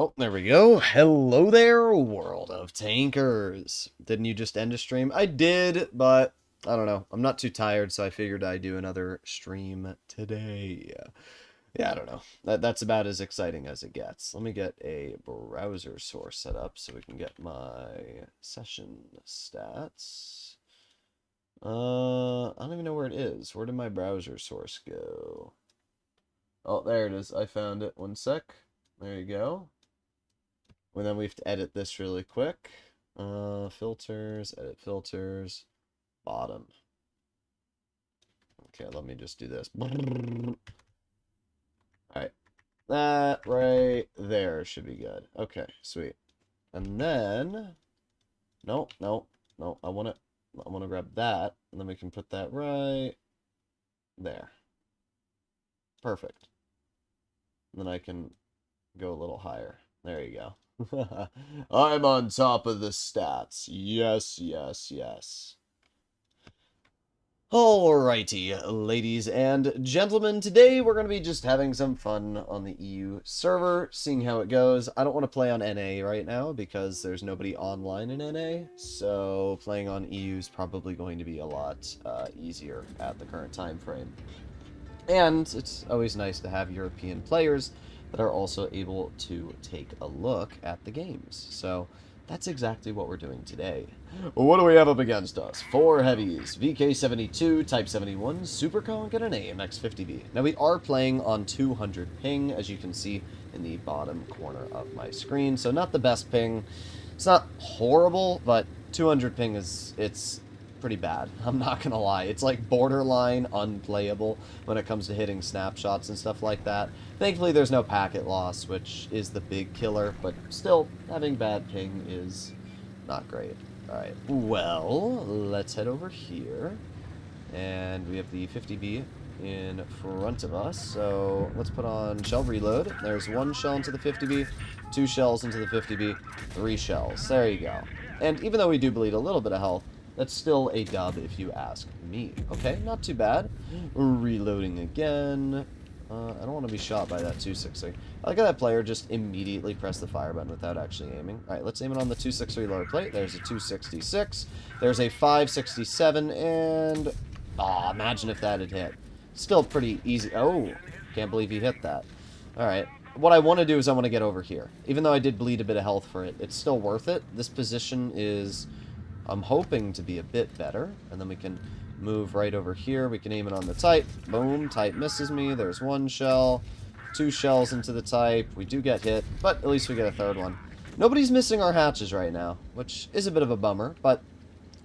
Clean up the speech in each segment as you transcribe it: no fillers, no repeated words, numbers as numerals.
Oh, there we go. Hello there, world of tankers. Didn't you just end a stream? I did, but I don't know. I'm not too tired, so I figured I'd do another stream today. Yeah, I don't know. That's about as exciting as it gets. Let me get a browser source set up so we can get my session stats. I don't even know where it is. Where did my browser source go? Oh, there it is. I found it. One sec. There you go. And then we have to edit this really quick. Filters, edit filters, bottom. Okay, let me just do this. Alright. That right there should be good. Okay, sweet. And then no, no, no, I wanna grab that, and then we can put that right there. Perfect. And then I can go a little higher. There you go. I'm on top of the stats. Yes, yes, yes. Alrighty, ladies and gentlemen, today we're going to be just having some fun on the EU server, seeing how it goes. I don't want to play on NA right now because there's nobody online in NA, so playing on EU is probably going to be a lot easier at the current time frame. And it's always nice to have European players that are also able to take a look at the games. So that's exactly what we're doing today. What do we have up against us? 4 heavies, VK72, Type 71, Super Conk, and an AMX-50B. Now we are playing on 200 ping, as you can see in the bottom corner of my screen. So not the best ping. It's not horrible, but 200 ping it's pretty bad. I'm not gonna lie. It's like borderline unplayable when it comes to hitting snapshots and stuff like that. Thankfully, there's no packet loss, which is the big killer, but still, having bad ping is not great. Alright, well, let's head over here. And we have the 50B in front of us, so let's put on shell reload. There's 1 shell into the 50B, 2 shells into the 50B, 3 shells. There you go. And even though we do bleed a little bit of health, that's still a dub if you ask me. Okay, not too bad. Reloading again. I don't want to be shot by that 263. I like how that player just immediately pressed the fire button without actually aiming. Alright, let's aim it on the 263 lower plate. There's a 266. There's a 567, and imagine if that had hit. Still pretty easy. Oh, can't believe he hit that. Alright. What I want to do is I want to get over here. Even though I did bleed a bit of health for it, it's still worth it. This position is, I'm hoping, to be a bit better. And then we can move right over here. We can aim it on the type. Boom. Type misses me. There's 1 shell. 2 shells into the type. We do get hit, but at least we get a 3rd one. Nobody's missing our hatches right now, which is a bit of a bummer, but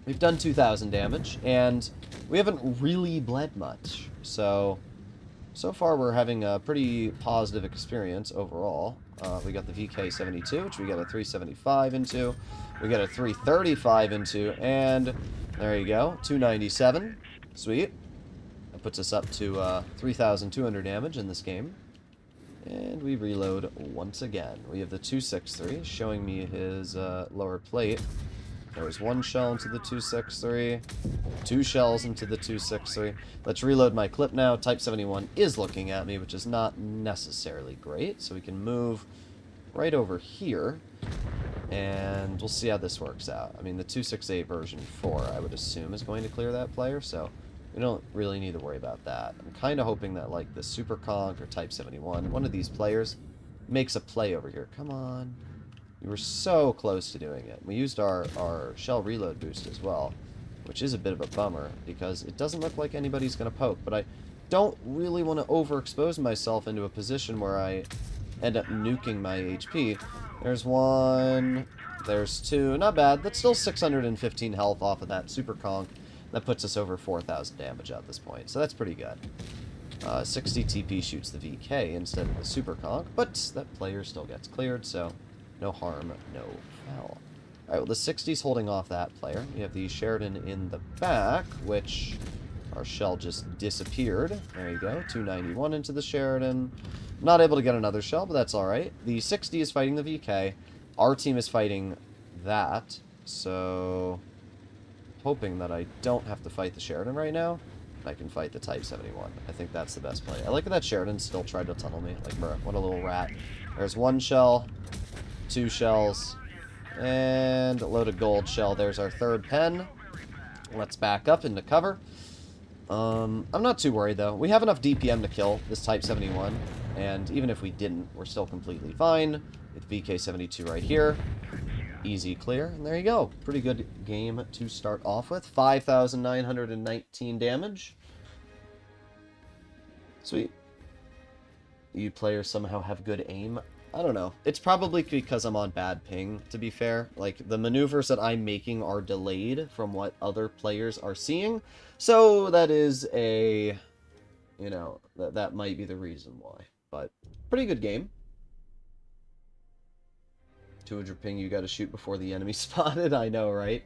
we've done 2,000 damage, and we haven't really bled much. So far we're having a pretty positive experience overall. We got the VK72, which we got a 375 into. We got a 335 into, and there you go, 297. Sweet. That puts us up to 3,200 damage in this game. And we reload once again. We have the 263 showing me his lower plate. There was 1 shell into the 263, 2 shells into the 263. Let's reload my clip now. Type 71 is looking at me, which is not necessarily great. So we can move right over here, and we'll see how this works out. I mean, the 268 version 4, I would assume, is going to clear that player, so we don't really need to worry about that. I'm kind of hoping that, like, the Super Conk or Type 71, one of these players makes a play over here. Come on. We were so close to doing it. We used our shell reload boost as well, which is a bit of a bummer because it doesn't look like anybody's going to poke, but I don't really want to overexpose myself into a position where I end up nuking my HP. There's 1, there's 2, not bad. That's still 615 health off of that Super Conk. That puts us over 4,000 damage at this point, so that's pretty good. 60 TP shoots the VK instead of the Super Conk, but that player still gets cleared, so no harm, no foul. Alright, well, the 60's holding off that player. We have the Sheridan in the back, which our shell just disappeared. There you go, 291 into the Sheridan. Not able to get another shell, but that's alright. The 60 is fighting the VK. Our team is fighting that, so hoping that I don't have to fight the Sheridan right now. I can fight the Type 71. I think that's the best play. I like that Sheridan still tried to tunnel me. Like, bruh, what a little rat. There's 1 shell. 2 shells, and a load of gold shell. There's our third pen. Let's back up into cover. I'm not too worried, though. We have enough DPM to kill this Type 71, and even if we didn't, we're still completely fine. With VK-72 right here. Easy clear, and there you go. Pretty good game to start off with. 5,919 damage. Sweet. You players somehow have good aim. I don't know. It's probably because I'm on bad ping, to be fair. Like, the maneuvers that I'm making are delayed from what other players are seeing. So, that is a... You know, that might be the reason why. But, pretty good game. 200 ping, you gotta shoot before the enemy spotted. I know, right?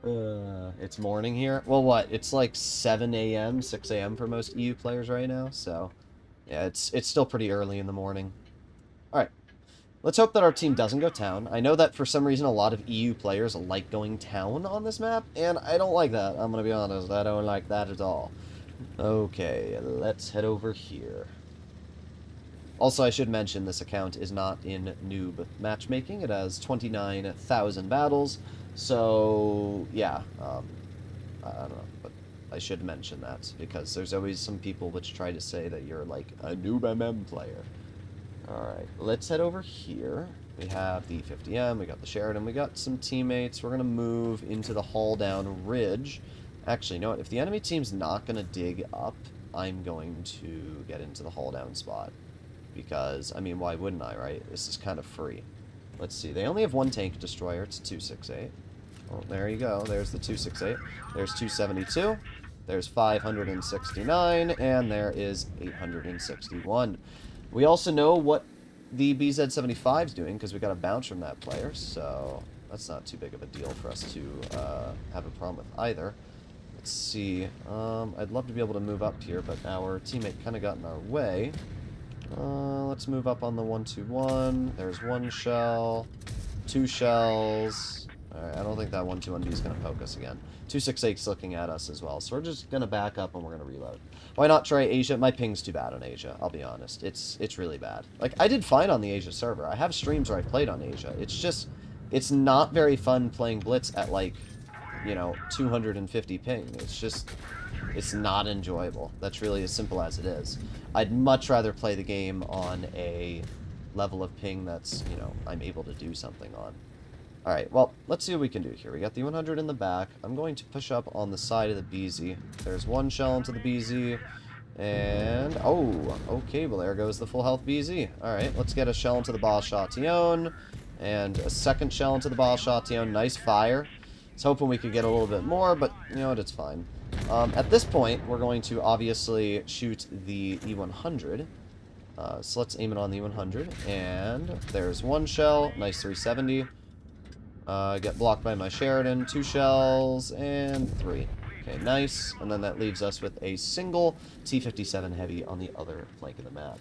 It's morning here. Well, what? It's like 7 a.m., 6 a.m. for most EU players right now. So, yeah, it's still pretty early in the morning. Alright. Let's hope that our team doesn't go town. I know that for some reason a lot of EU players like going town on this map, and I don't like that. I'm going to be honest. I don't like that at all. Okay, let's head over here. Also, I should mention this account is not in noob matchmaking. It has 29,000 battles, so yeah, I don't know, but I should mention that, because there's always some people which try to say that you're like a noob MM player. Alright, let's head over here. We have the 50M, we got the Sheridan, we got some teammates. We're going to move into the hull down ridge. Actually, you know what? If the enemy team's not going to dig up, I'm going to get into the hull down spot. Because, I mean, why wouldn't I, right? This is kind of free. Let's see. They only have one tank destroyer. It's a 268. Well, there you go. There's the 268. There's 272. There's 569. And there is 861. We also know what the BZ-75 is doing, because we got a bounce from that player, so that's not too big of a deal for us to have a problem with either. Let's see. I'd love to be able to move up here, but our teammate kind of got in our way. Let's move up on the 121. There's 1 shell, 2 shells. Alright, I don't think that 121B is going to poke us again. 268's looking at us as well, so we're just going to back up and we're going to reload. Why not try Asia? My ping's too bad on Asia, I'll be honest. It's really bad. Like, I did fine on the Asia server. I have streams where I played on Asia. It's just, it's not very fun playing Blitz at, like, you know, 250 ping. It's just, it's not enjoyable. That's really as simple as it is. I'd much rather play the game on a level of ping that's, you know, I'm able to do something on. Alright, well, let's see what we can do here. We got the 100 in the back. I'm going to push up on the side of the BZ. There's 1 shell into the BZ. And, oh, okay, well, there goes the full health BZ. Alright, let's get a shell into the Ball-Shotillon. And a second shell into the Ball-Shotillon. Nice fire. I was hoping we could get a little bit more, but, you know what, it's fine. At this point, we're going to obviously shoot the E100. So let's aim it on the E100. And there's 1 shell. Nice 370. Get blocked by my Sheridan, 2 shells, and 3. Okay, nice. And then that leaves us with a single T-57 Heavy on the other flank of the map.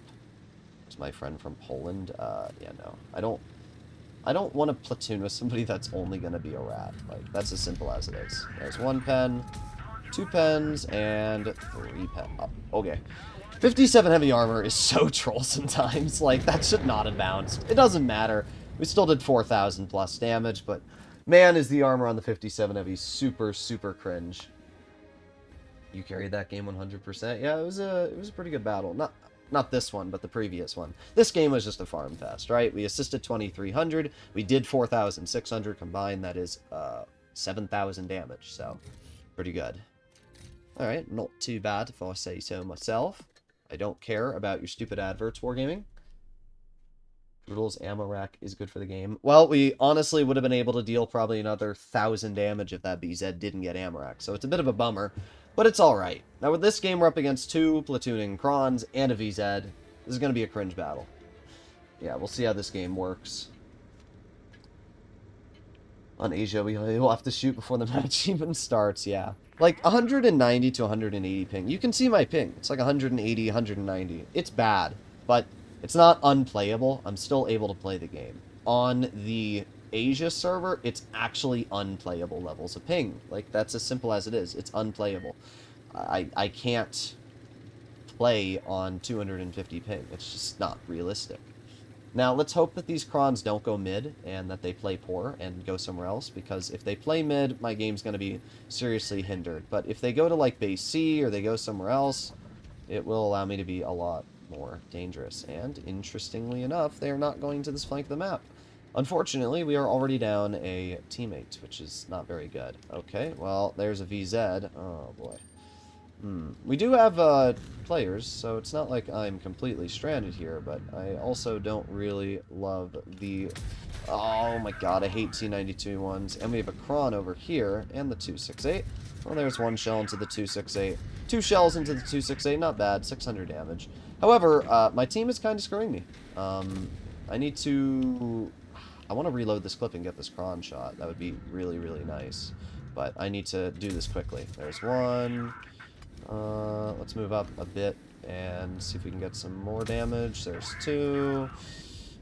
It's my friend from Poland. Yeah, no. I don't want to platoon with somebody that's only going to be a rat. Like, that's as simple as it is. There's 1 pen, 2 pens, and 3 pen. Oh, okay. 57 Heavy armor is so troll sometimes. Like, that should not have bounced. It doesn't matter. We still did 4,000 plus damage, but man, is the armor on the 57 Heavy super, super cringe. You carried that game 100%. Yeah, it was a pretty good battle. Not this one, but the previous one. This game was just a farm fest, right? We assisted 2,300. We did 4,600 combined. That is 7,000 damage, so pretty good. All right, not too bad if I say so myself. I don't care about your stupid adverts, Wargaming. Droodles ammo rack is good for the game. Well, we honestly would have been able to deal probably another 1,000 damage if that BZ didn't get ammo rack. So it's a bit of a bummer, but it's alright. Now with this game, we're up against 2 platooning Krons and a VZ. This is going to be a cringe battle. Yeah, we'll see how this game works. On Asia, we'll have to shoot before the match even starts, yeah. Like, 190 to 180 ping. You can see my ping. It's like 180, 190. It's bad, but it's not unplayable. I'm still able to play the game. On the Asia server, it's actually unplayable levels of ping. Like, that's as simple as it is. It's unplayable. I can't play on 250 ping. It's just not realistic. Now, let's hope that these Krons don't go mid and that they play poor and go somewhere else, because if they play mid, my game's going to be seriously hindered. But if they go to, like, base C or they go somewhere else, it will allow me to be a lot more dangerous. And, interestingly enough, they are not going to this flank of the map. Unfortunately, we are already down a teammate, which is not very good. Okay, well, there's a VZ. Oh, boy. We do have players, so it's not like I'm completely stranded here, but I also don't really love the... Oh my god, I hate T92 ones. And we have a Kron over here, and the 268. Well, there's one shell into the 268. Two shells into the 268, not bad, 600 damage. However, my team is kind of screwing me. I need to... I want to reload this clip and get this Kron shot. That would be really, really nice. But I need to do this quickly. There's one... let's move up a bit and see if we can get some more damage. There's two.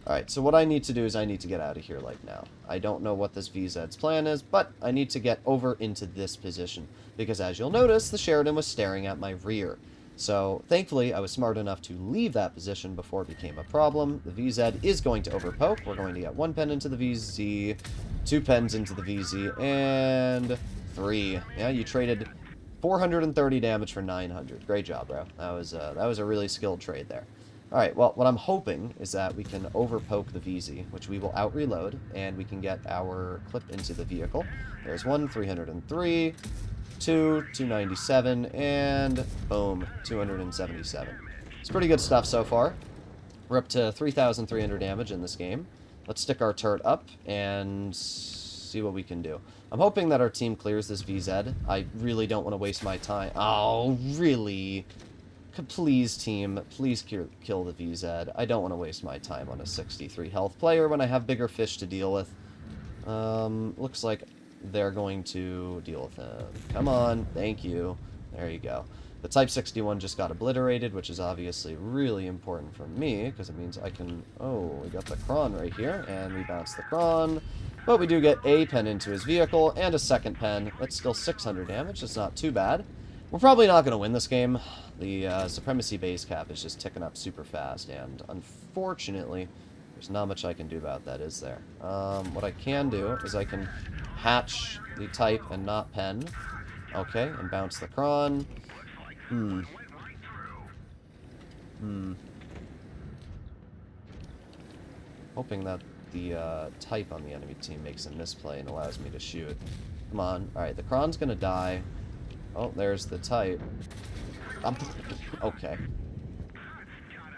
Alright, so what I need to do is I need to get out of here like now. I don't know what this VZ's plan is, but I need to get over into this position. Because as you'll notice, the Sheridan was staring at my rear. So, thankfully, I was smart enough to leave that position before it became a problem. The VZ is going to overpoke. We're going to get one pen into the VZ, two pens into the VZ, and three. Yeah, you traded 430 damage for 900. Great job, bro. That was a really skilled trade there. Alright, well, what I'm hoping is that we can overpoke the VZ, which we will out-reload, and we can get our clip into the vehicle. There's one, 303, two, 297, and boom, 277. It's pretty good stuff so far. We're up to 3,300 damage in this game. Let's stick our turret up and see what we can do. I'm hoping that our team clears this VZ. I really don't want to waste my time. Oh, really? Please, team, please kill the VZ. I don't want to waste my time on a 63 health player when I have bigger fish to deal with. Looks like they're going to deal with him. Come on, thank you. There you go. The Type 61 just got obliterated, which is obviously really important for me, because it means I can... Oh, we got the Kron right here, and we bounce the Kron. But we do get a pen into his vehicle, and a second pen. That's still 600 damage, it's not too bad. We're probably not going to win this game. The Supremacy base cap is just ticking up super fast, and unfortunately, there's not much I can do about that, is there? What I can do is I can hatch the Type and not pen. Okay, and bounce the Kron. Hoping that the Type on the enemy team makes a misplay and allows me to shoot. Come on. Alright, the Kron's gonna die. Oh, there's the Type. Okay.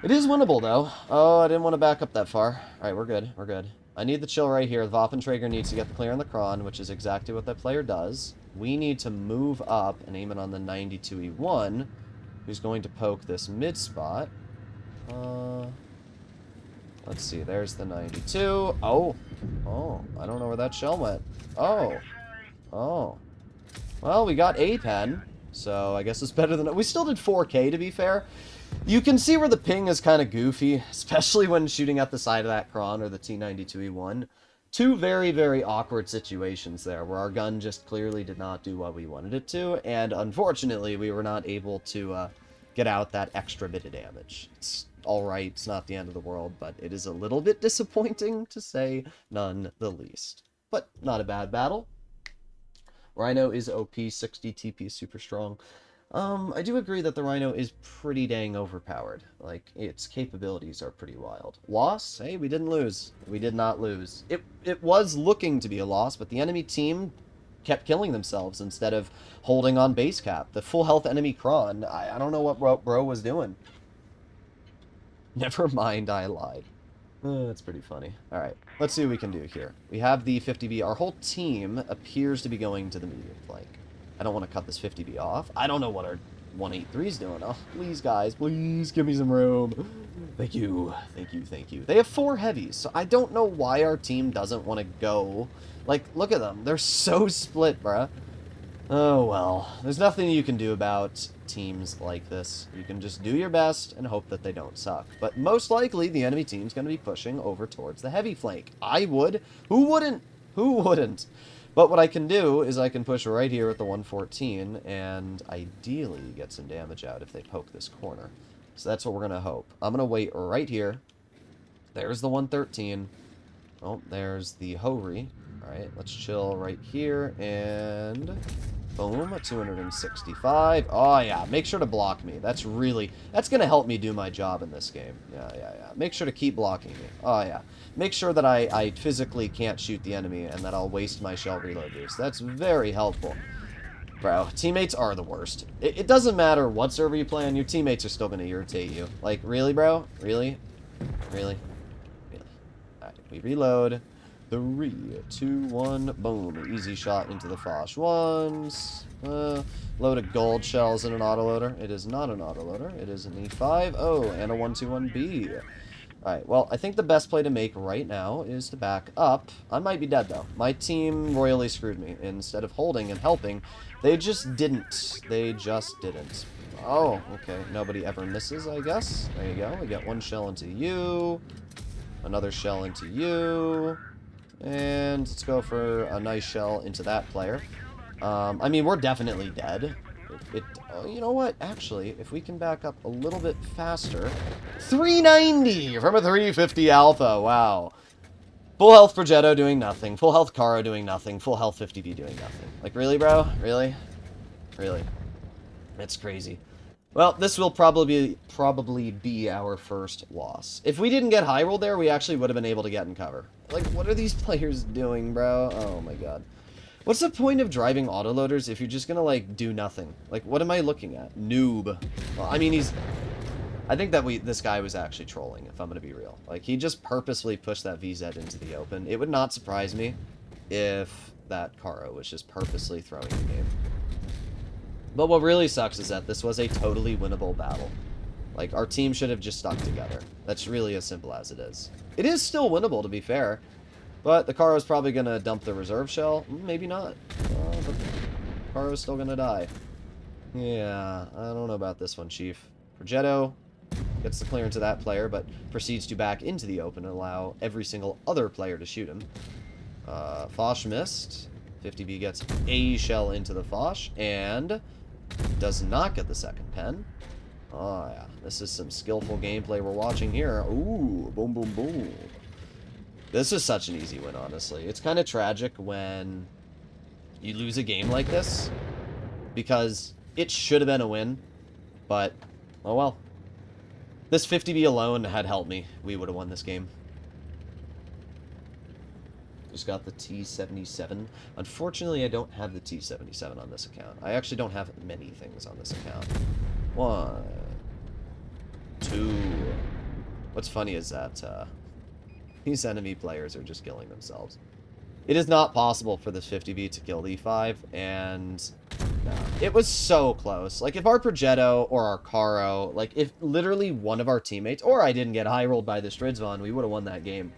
It is winnable, though. Oh, I didn't want to back up that far. Alright, we're good. We're good. I need the chill right here. The Waffenträger needs to get the clear on the Kron, which is exactly what that player does. We need to move up and aim it on the 92E1, who's going to poke this mid spot. Let's see. There's the 92. Oh. Oh. I don't know where that shell went. Oh. Oh. Well, we got a pen, so I guess it's better than... We still did 4K, to be fair. You can see where the ping is kind of goofy, especially when shooting at the side of that Kron or the T92E1. Two very, very awkward situations there, where our gun just clearly did not do what we wanted it to, and unfortunately, we were not able to get out that extra bit of damage. It's alright, it's not the end of the world, but it is a little bit disappointing, to say none the least. But not a bad battle. Rhino is OP, 60 TP, super strong. I do agree that the Rhino is pretty dang overpowered. Like, its capabilities are pretty wild. Loss? Hey, we didn't lose. We did not lose. It was looking to be a loss, but the enemy team kept killing themselves instead of holding on base cap. The full health enemy Kron, I don't know what bro was doing. Never mind, I lied. That's pretty funny. Alright, let's see what we can do here. We have the 50B. Our whole team appears to be going to the medium flank. I don't want to cut this 50B off. I don't know what our 183's doing. Oh, please, guys, please give me some room. Thank you. Thank you, thank you. They have 4 heavies, so I don't know why our team doesn't want to go. Like, look at them. They're so split, bruh. Oh, well. There's nothing you can do about teams like this. You can just do your best and hope that they don't suck. But most likely, the enemy team's going to be pushing over towards the heavy flank. I would. Who wouldn't? Who wouldn't? But what I can do is I can push right here at the 114 and ideally get some damage out if they poke this corner. So that's what we're going to hope. I'm going to wait right here. There's the 113. Oh, there's the Hori. Alright, let's chill right here, and boom, 265. Oh, yeah, make sure to block me. That's going to help me do my job in this game. Yeah. Make sure to keep blocking me. Oh, yeah. Make sure that I physically can't shoot the enemy and that I'll waste my shell reload boost. That's very helpful. Bro, teammates are the worst. It doesn't matter what server you play on, your teammates are still going to irritate you. Like, really, bro? Really? Really? Alright, we reload. 3, 2, 1, boom. Easy shot into the Fosh ones. Load of gold shells in an autoloader. It is not an autoloader. It is an E5. Oh, and a 121B. Alright, well, I think the best play to make right now is to back up. I might be dead, though. My team royally screwed me. Instead of holding and helping, they just didn't. They just didn't. Oh, okay. Nobody ever misses, I guess. There you go. We get one shell into you. Another shell into you. And let's go for a nice shell into that player. I mean, we're definitely dead. Oh, you know what? Actually, if we can back up a little bit faster. 390 from a 350 alpha. Wow. Full health Progetto doing nothing. Full health Kara doing nothing. Full health 50B doing nothing. Like, really, bro? Really? Really? That's crazy. Well, this will probably be our first loss. If we didn't get high rolled there, we actually would have been able to get in cover. Like, what are these players doing, bro? Oh my god. What's the point of driving autoloaders if you're just gonna, like, do nothing? Like, what am I looking at? Noob. Well, I mean, I think that this guy was actually trolling, if I'm gonna be real. Like, he just purposely pushed that VZ into the open. It would not surprise me if that Karo was just purposely throwing the game. But what really sucks is that this was a totally winnable battle. Like, our team should have just stuck together. That's really as simple as it is. It is still winnable, to be fair. But the Karo's probably going to dump the reserve shell. Maybe not. But Karo's still going to die. Yeah, I don't know about this one, Chief. Progetto gets the clearance of that player, but proceeds to back into the open and allow every single other player to shoot him. Fosh missed. 50B gets a shell into the Fosh, and does not get the second pen. Oh, yeah. This is some skillful gameplay we're watching here. Ooh, boom, boom, boom. This is such an easy win, honestly. It's kind of tragic when you lose a game like this, because it should have been a win, but, oh well. This 50B alone had helped me. We would have won this game. Just got the T77. Unfortunately, I don't have the T77 on this account. I actually don't have many things on this account. 1, 2. What's funny is that these enemy players are just killing themselves. It is not possible for this 50B to kill E5, and it was so close. Like, if our Progetto or our Karo, like, if literally one of our teammates, or I didn't get high rolled by the Stridzvon, we would have won that game.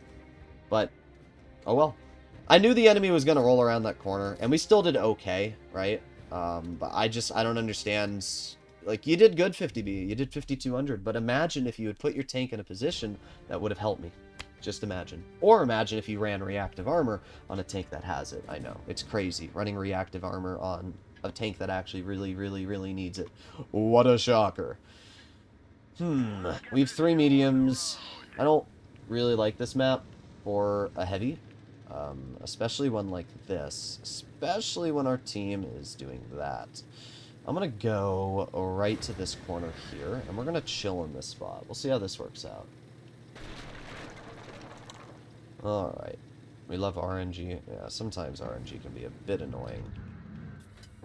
But, oh well. I knew the enemy was going to roll around that corner, and we still did okay, right? But I don't understand. Like, you did good, 50B. You did 5,200, but imagine if you had put your tank in a position that would have helped me. Just imagine. Or imagine if you ran reactive armor on a tank that has it. I know, it's crazy, running reactive armor on a tank that actually really, really, really needs it. What a shocker. We have 3 mediums. I don't really like this map for a heavy. Especially one like this. Especially when our team is doing that. I'm going to go right to this corner here, and we're going to chill in this spot. We'll see how this works out. Alright. We love RNG. Yeah, sometimes RNG can be a bit annoying.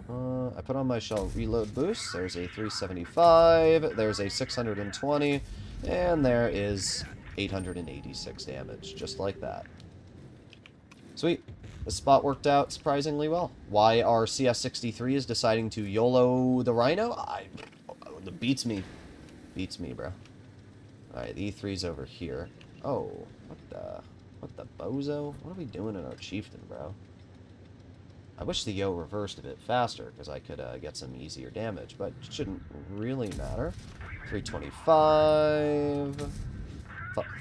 I put on my shell reload boost. There's a 375. There's a 620. And there is 886 damage. Just like that. Sweet. This spot worked out surprisingly well. Why our CS63 is deciding to YOLO the Rhino? It beats me. Beats me, bro. Alright, the E3's over here. Oh, what the bozo? What are we doing in our Chieftain, bro? I wish the Yo reversed a bit faster, because I could get some easier damage, but it shouldn't really matter. 325,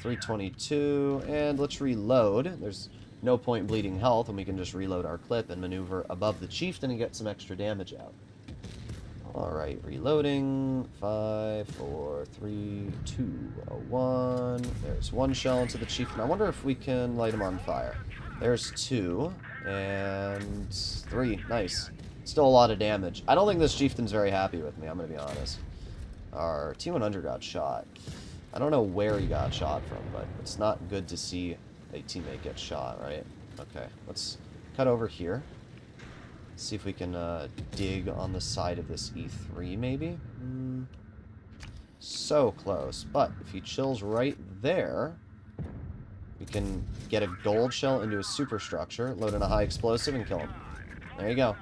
322, and let's reload. There's no point bleeding health, and we can just reload our clip and maneuver above the Chieftain and get some extra damage out. Alright, reloading. 5, 4, 3, 2, 1. There's one shell into the chieftain. I wonder if we can light him on fire. There's 2. And 3. Nice. Still a lot of damage. I don't think this chieftain's very happy with me, I'm going to be honest. Our T-100 got shot. I don't know where he got shot from, but it's not good to see a teammate get shot, right? Okay, let's cut over here. See if we can dig on the side of this E3, maybe? So close. But if he chills right there, we can get a gold shell into a superstructure, load in a high explosive, and kill him. There you go.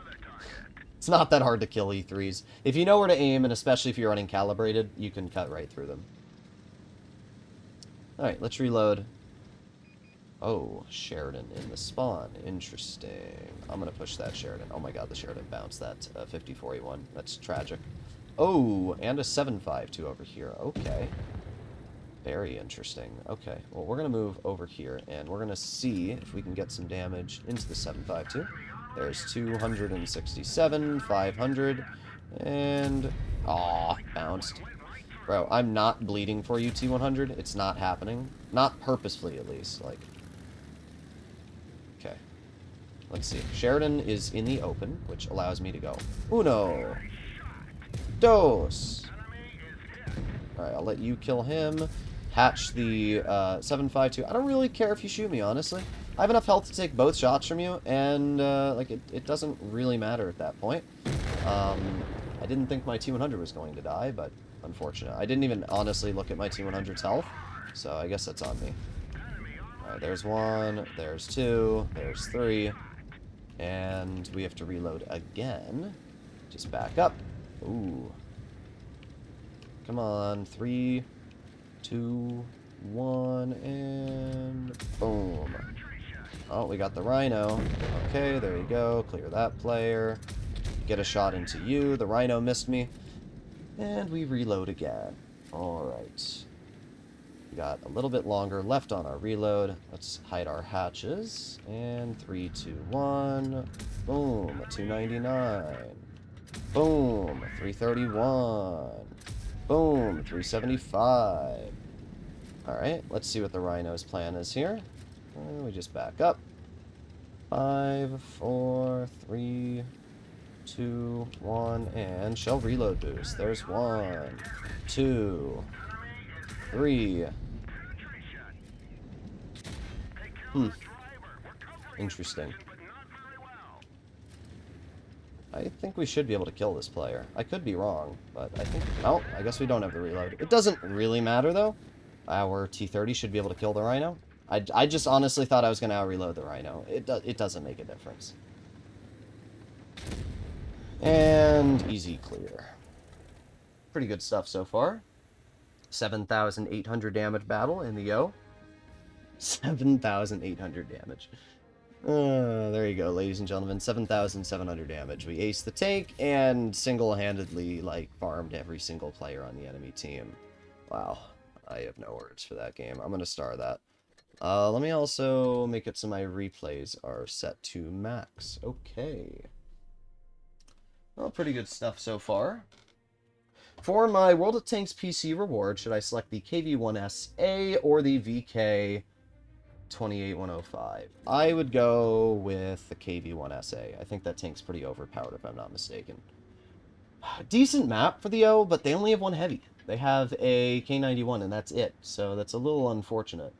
It's not that hard to kill E3s. If you know where to aim, and especially if you're running calibrated, you can cut right through them. Alright, let's reload. Oh, Sheridan in the spawn. Interesting. I'm going to push that Sheridan. Oh my god, the Sheridan bounced that 5041. That's tragic. Oh, and a 752 over here. Okay. Very interesting. Okay, well, we're going to move over here, and we're going to see if we can get some damage into the 752. There's 267, 500, and... aw, bounced. Bro, I'm not bleeding for you, T100. It's not happening. Not purposefully, at least. Like... okay. Let's see. Sheridan is in the open, which allows me to go. Uno. Dos. Alright, I'll let you kill him. Hatch the 752. I don't really care if you shoot me, honestly. I have enough health to take both shots from you, and like it doesn't really matter at that point. I didn't think my T100 was going to die, but unfortunate. I didn't even honestly look at my T100's health, so I guess that's on me. Alright, there's 1, there's 2, there's 3, and we have to reload again. Just back up. Ooh. Come on, 3, 2, 1, and boom. Oh, we got the Rhino. Okay, there you go. Clear that player. Get a shot into you. The Rhino missed me. And we reload again. Alright. We got a little bit longer left on our reload. Let's hide our hatches. And 3, 2, 1. Boom. A 299. Boom. 331. Boom. 375. Alright, let's see what the Rhino's plan is here. We just back up. 5, 4, 3, 2, 1, and shell reload boost. There's 1, 2, 3. Interesting. I think we should be able to kill this player. I could be wrong, but I think... oh, I guess we don't have the reload. It doesn't really matter, though. Our T-30 should be able to kill the Rhino. I just honestly thought I was going to out-reload the Rhino. It doesn't make a difference. And easy clear. Pretty good stuff so far. 7,800 damage battle in the O. 7,800 damage. There you go, ladies and gentlemen. 7,700 damage. We aced the tank and single-handedly, like, farmed every single player on the enemy team. Wow. I have no words for that game. I'm going to star that. Let me also make it so my replays are set to max. Okay. Well, pretty good stuff so far. For my World of Tanks PC reward, should I select the KV-1SA or the VK-28105? I would go with the KV-1SA. I think that tank's pretty overpowered, if I'm not mistaken. Decent map for the O, but they only have one heavy. They have a K91, and that's it. So that's a little unfortunate.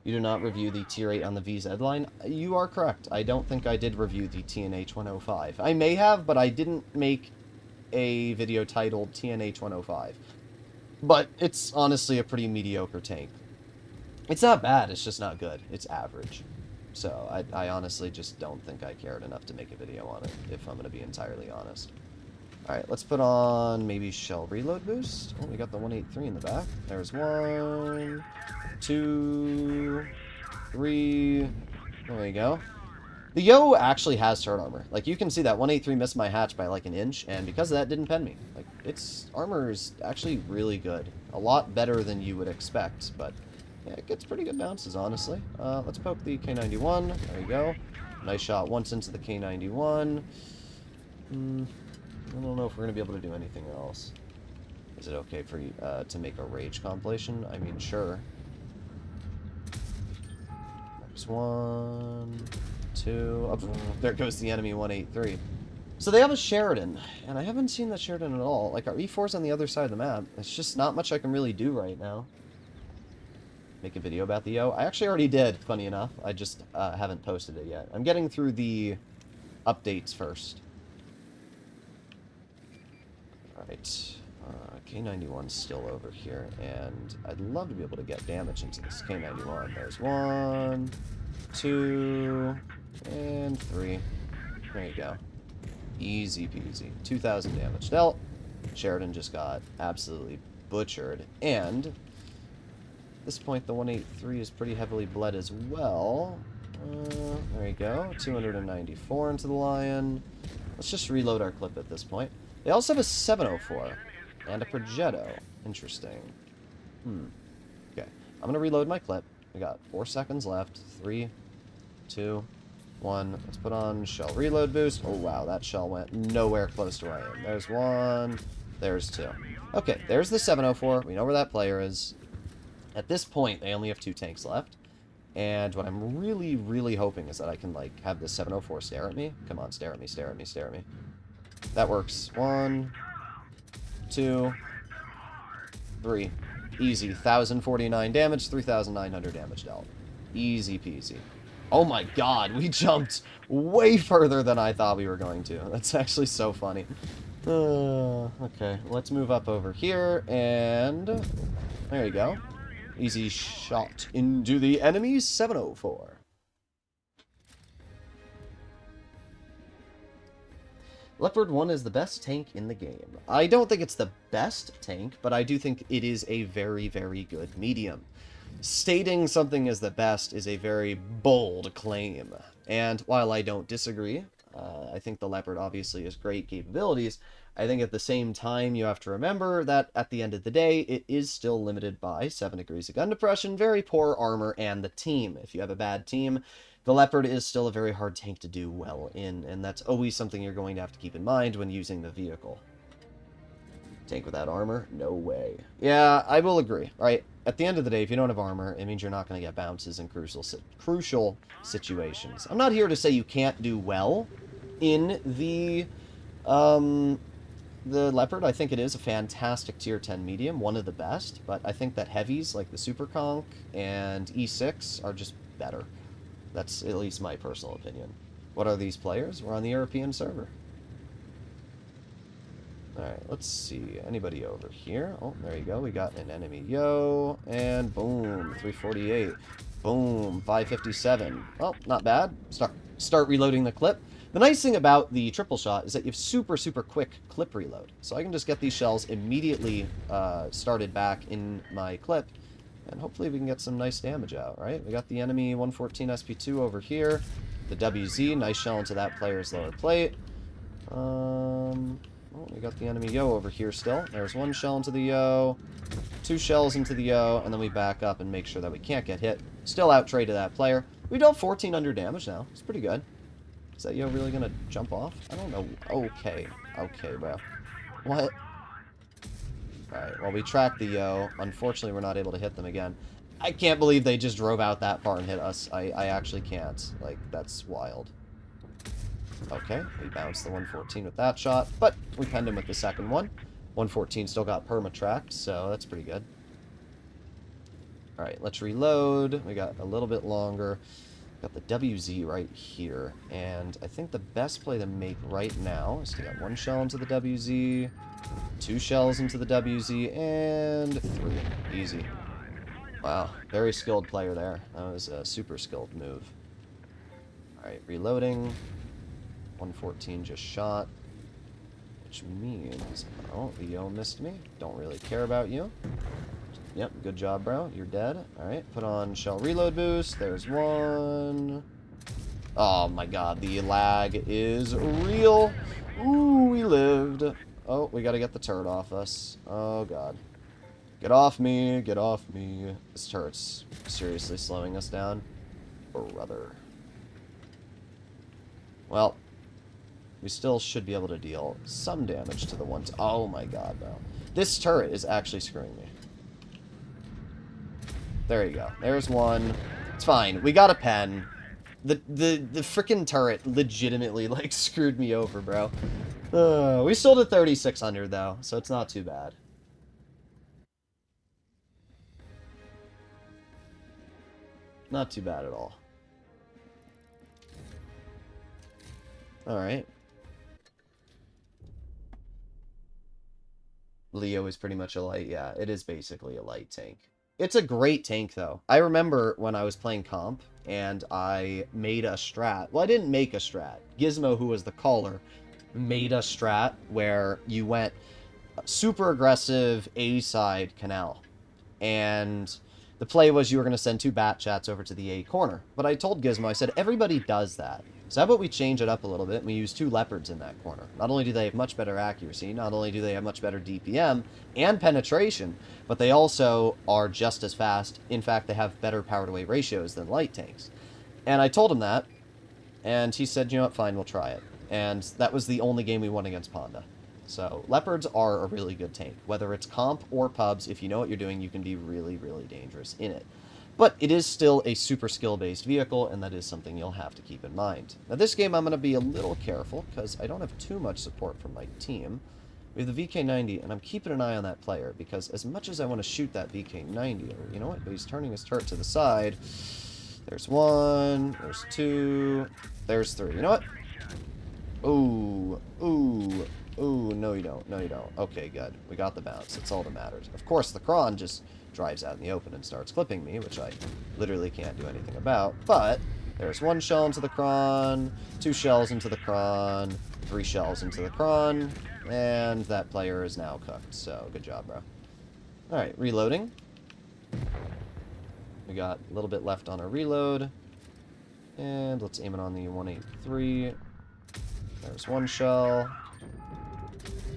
You do not review the tier 8 on the VZ line? You are correct. I don't think I did review the TNH 105. I may have, but I didn't make a video titled TNH 105. But it's honestly a pretty mediocre tank. It's not bad, it's just not good. It's average. So I honestly just don't think I cared enough to make a video on it, if I'm going to be entirely honest. Alright, let's put on maybe shell reload boost. Oh, we got the 183 in the back. There's 1, 2, 3. There you go. The Yo actually has turret armor. Like, you can see that 183 missed my hatch by like an inch, and because of that, didn't pen me. Like, its armor is actually really good. A lot better than you would expect, but yeah, it gets pretty good bounces, honestly. Let's poke the K91. There you go. Nice shot once into the K91. don't know if we're going to be able to do anything else. Is it okay for you to make a rage compilation? I mean, sure. There's 1, 2... Oh, there goes the enemy 183. So they have a Sheridan, and I haven't seen that Sheridan at all. Like, our E4's on the other side of the map. It's just not much I can really do right now. Make a video about the Yo. I actually already did, funny enough. I just haven't posted it yet. I'm getting through the updates first. Alright. K91's still over here, and I'd love to be able to get damage into this K91. There's 1, 2, and 3. There you go. Easy peasy. 2,000 damage dealt. Sheridan just got absolutely butchered, and at this point the 183 is pretty heavily bled as well. There you go. 294 into the Lion. Let's just reload our clip at this point. They also have a 704 and a Progetto. Interesting. Okay. I'm going to reload my clip. We got 4 seconds left. 3, 2, 1. Let's put on shell reload boost. Oh, wow. That shell went nowhere close to where I am. There's 1. There's 2. Okay. There's the 704. We know where that player is. At this point, they only have 2 tanks left. And what I'm really, really hoping is that I can, like, have the 704 stare at me. Come on, stare at me, stare at me, stare at me. That works. 1, 2, 3. Easy. 1,049 damage, 3,900 damage dealt. Easy peasy. Oh my god, we jumped way further than I thought we were going to. That's actually so funny. Okay, let's move up over here, and there you go. Easy shot into the enemy's 704. Leopard 1 is the best tank in the game. I don't think it's the best tank, but I do think it is a very, very good medium. Stating something is the best is a very bold claim. And while I don't disagree, I think the Leopard obviously has great capabilities. I think at the same time you have to remember that at the end of the day, it is still limited by 7 degrees of gun depression, very poor armor, and the team. If you have a bad team, the Leopard is still a very hard tank to do well in, and that's always something you're going to have to keep in mind when using the vehicle. Tank without armor? No way. Yeah, I will agree, right? At the end of the day, if you don't have armor, it means you're not going to get bounces in crucial situations. I'm not here to say you can't do well in the Leopard. I think it is a fantastic tier 10 medium, one of the best, but I think that heavies like the Super Conch and E6 are just better. That's at least my personal opinion. What are these players? We're on the European server. Alright, let's see. Anybody over here? Oh, there you go. We got an enemy Yo, and boom, 348. Boom, 557. Well, not bad. Start reloading the clip. The nice thing about the triple shot is that you have super, super quick clip reload. So I can just get these shells immediately started back in my clip, and hopefully we can get some nice damage out, right? We got the enemy 114 SP2 over here. The WZ, nice shell into that player's lower plate. Oh, we got the enemy Yo over here still. There's 1 shell into the Yo, 2 shells into the Yo, and then we back up and make sure that we can't get hit. Still out-traded that player. We dealt 1,400 damage now. It's pretty good. Is that Yo really gonna jump off? I don't know. Okay. Okay, bro. What? Alright, well, we tracked the Yo. Unfortunately, we're not able to hit them again. I can't believe they just drove out that far and hit us. I actually can't. Like, that's wild. Okay, we bounced the 114 with that shot, but we penned him with the second one. 114 still got perma-tracked, so that's pretty good. Alright, let's reload. We got a little bit longer. Got the WZ right here, and I think the best play to make right now is to get 1 shell into the WZ, 2 shells into the WZ, and 3. Easy. Wow, very skilled player there. That was a super skilled move. Alright, reloading. 114 just shot, which means, oh, the Yo missed me. Don't really care about you. Yep, good job, bro. You're dead. Alright, put on shell reload boost. There's 1. Oh my god, the lag is real. Ooh, we lived. Oh, we gotta get the turret off us. Oh god. Get off me, get off me. This turret's seriously slowing us down. Brother. Well, we still should be able to deal some damage to the ones. Oh my god, no. This turret is actually screwing me. There you go. There's one. It's fine. We got a pen. The frickin' turret legitimately, like, screwed me over, bro. We still did 3,600, though, so it's not too bad. Not too bad at all. Alright. Leo is pretty much a light. Yeah, it is basically a light tank. It's a great tank, though. I remember when I was playing comp, and I made a strat. Well, I didn't make a strat. Gizmo, who was the caller, made a strat where you went super aggressive A-side canal. And the play was you were going to send 2 bat chats over to the A corner. But I told Gizmo, I said, everybody does that. So how about we change it up a little bit and we use 2 leopards in that corner. Not only do they have much better accuracy, not only do they have much better DPM and penetration, but they also are just as fast. In fact, they have better power-to-weight ratios than light tanks. And I told him that, and he said, you know what, fine, we'll try it. And that was the only game we won against Ponda. So leopards are a really good tank. Whether it's comp or pubs, if you know what you're doing, you can be really, really dangerous in it. But it is still a super skill-based vehicle, and that is something you'll have to keep in mind. Now, this game I'm going to be a little careful, because I don't have too much support from my team. We have the VK90, and I'm keeping an eye on that player, because as much as I want to shoot that VK90, you know what, but he's turning his turret to the side. There's 1, there's 2, there's 3. You know what? Ooh, ooh, ooh, no you don't, no you don't. Okay, good. We got the bounce. That's all that matters. Of course, the Kron just drives out in the open and starts clipping me, which I literally can't do anything about. But there's 1 shell into the Kron, 2 shells into the Kron, 3 shells into the Kron, and that player is now cooked. So good job, bro. Alright, reloading. We got a little bit left on our reload. And let's aim it on the 183. There's 1 shell,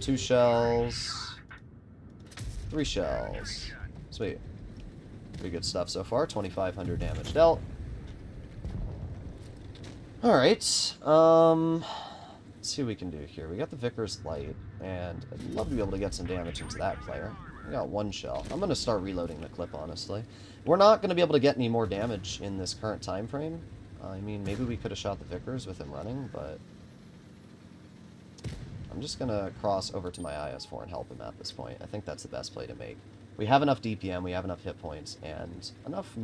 2 shells, 3 shells. Sweet. Pretty good stuff so far. 2,500 damage dealt. Alright. Let's see what we can do here. We got the Vickers Light, and I'd love to be able to get some damage into that player. We got 1 shell. I'm going to start reloading the clip, honestly. We're not going to be able to get any more damage in this current time frame. I mean, maybe we could have shot the Vickers with him running, but I'm just going to cross over to my IS-4 and help him at this point. I think that's the best play to make. We have enough DPM, we have enough hit points, and enough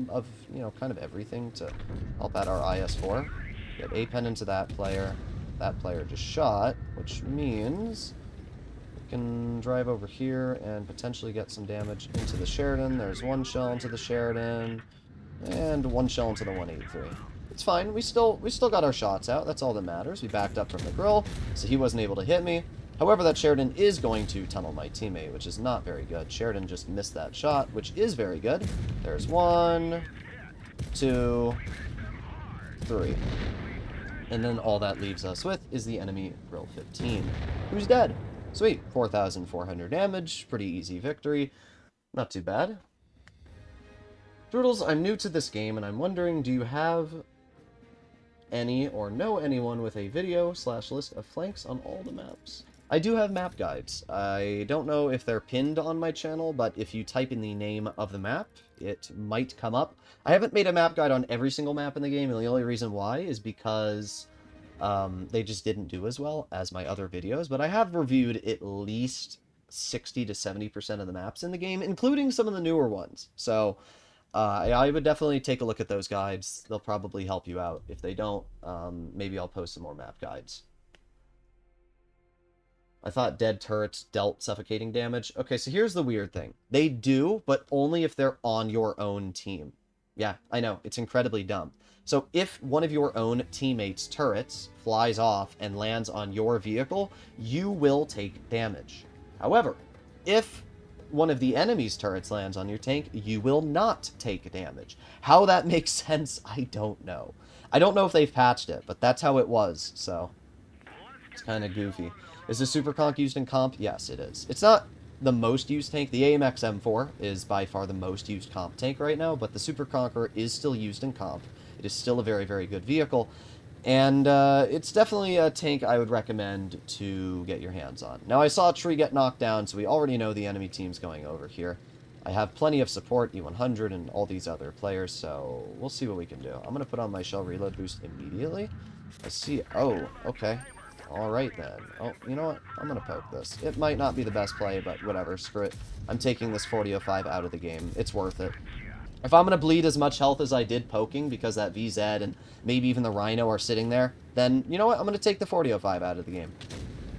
of, you know, kind of everything to help out our IS-4. Get a pen into that player. That player just shot, which means we can drive over here and potentially get some damage into the Sheridan. There's 1 shell into the Sheridan, and 1 shell into the 183. It's fine. We still got our shots out. That's all that matters. We backed up from the grill, so he wasn't able to hit me. However, that Sheridan is going to tunnel my teammate, which is not very good. Sheridan just missed that shot, which is very good. There's 1, 2, 3. And then all that leaves us with is the enemy Grill 15, who's dead. Sweet. 4,400 damage. Pretty easy victory. Not too bad. Droodles, I'm new to this game, and I'm wondering, do you have any or know anyone with a video/list of flanks on all the maps? I do have map guides. I don't know if they're pinned on my channel, but if you type in the name of the map, it might come up. I haven't made a map guide on every single map in the game, and the only reason why is because they just didn't do as well as my other videos, but I have reviewed at least 60 to 70% of the maps in the game, including some of the newer ones. So I would definitely take a look at those guides. They'll probably help you out. If they don't, maybe I'll post some more map guides. I thought dead turrets dealt suffocating damage. Okay, so here's the weird thing. They do, but only if they're on your own team. Yeah, I know. It's incredibly dumb. So if one of your own teammates' turrets flies off and lands on your vehicle, you will take damage. However, if one of the enemy's turrets lands on your tank, you will not take damage. How that makes sense, I don't know. I don't know if they've patched it, but that's how it was, so it's kind of goofy. Is the Super Conk used in comp? Yes, it is. It's not the most used tank. The AMX M4 is by far the most used comp tank right now, but the Super Conqueror is still used in comp. It is still a very, very good vehicle. And it's definitely a tank I would recommend to get your hands on. Now, I saw a tree get knocked down, so we already know the enemy team's going over here. I have plenty of support, E100, and all these other players, so we'll see what we can do. I'm going to put on my shell reload boost immediately. I see... Oh, okay. Alright then. Oh, you know what? I'm going to poke this. It might not be the best play, but whatever. Screw it. I'm taking this 40-05 out of the game. It's worth it. If I'm going to bleed as much health as I did poking, because that VZ and maybe even the Rhino are sitting there, then, you know what? I'm going to take the 40-05 out of the game.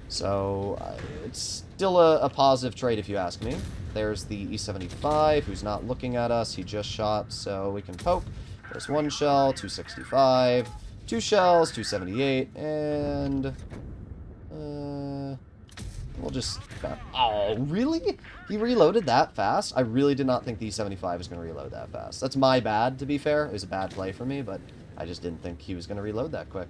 So, it's still a positive trade if you ask me. There's the E75, who's not looking at us. He just shot, so we can poke. There's one shell, 265, two shells, 278, and... we'll just... Oh, really? He reloaded that fast? I really did not think the E75 was going to reload that fast. That's my bad, to be fair. It was a bad play for me, but I just didn't think he was going to reload that quick.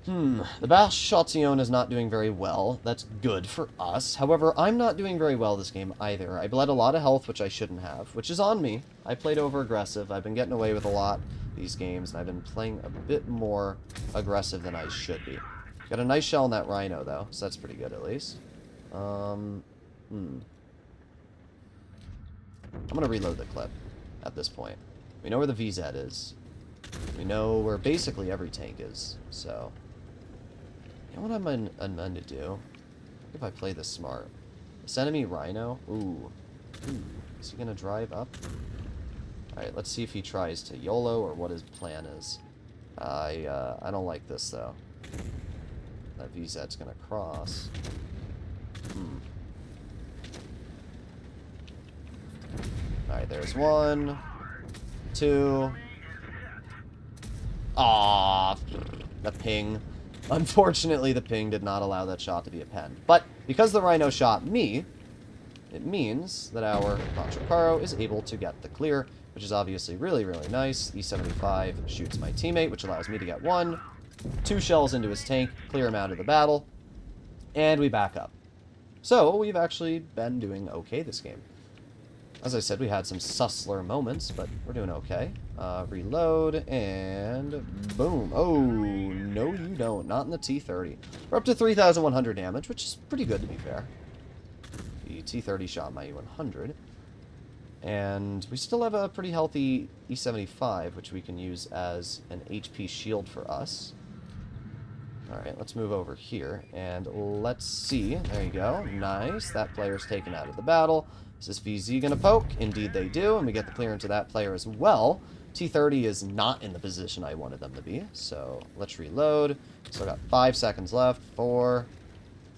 The Bashotillon is not doing very well. That's good for us. However, I'm not doing very well this game either. I bled a lot of health, which I shouldn't have, which is on me. I played over-aggressive. I've been getting away with a lot these games, and I've been playing a bit more aggressive than I should be. Got a nice shell on that Rhino, though, so that's pretty good, at least. I'm going to reload the clip at this point. We know where the VZ is. We know where basically every tank is, so... You know what I'm going to do? If I play this smart. This enemy Rhino... Ooh. Is he going to drive up? Alright, let's see if he tries to YOLO or what his plan is. I don't like this, though. That VZ's gonna cross. Alright, there's one. Two. Ah, the ping. Unfortunately, the ping did not allow that shot to be append. But because the Rhino shot me, it means that our Controcaro is able to get the clear, which is obviously really, really nice. E75 shoots my teammate, which allows me to get one. Two shells into his tank, clear him out of the battle, and we back up. So, we've actually been doing okay this game. As I said, we had some sussler moments, but we're doing okay. Reload, and boom. Oh, no you don't. Not in the T30. We're up to 3,100 damage, which is pretty good to be fair. The T30 shot my E100. And we still have a pretty healthy E75, which we can use as an HP shield for us. Alright, let's move over here, and let's see. There you go. Nice. That player's taken out of the battle. Is this VZ going to poke? Indeed they do, and we get the clear into that player as well. T30 is not in the position I wanted them to be, so let's reload. So I got 5 seconds left. 4,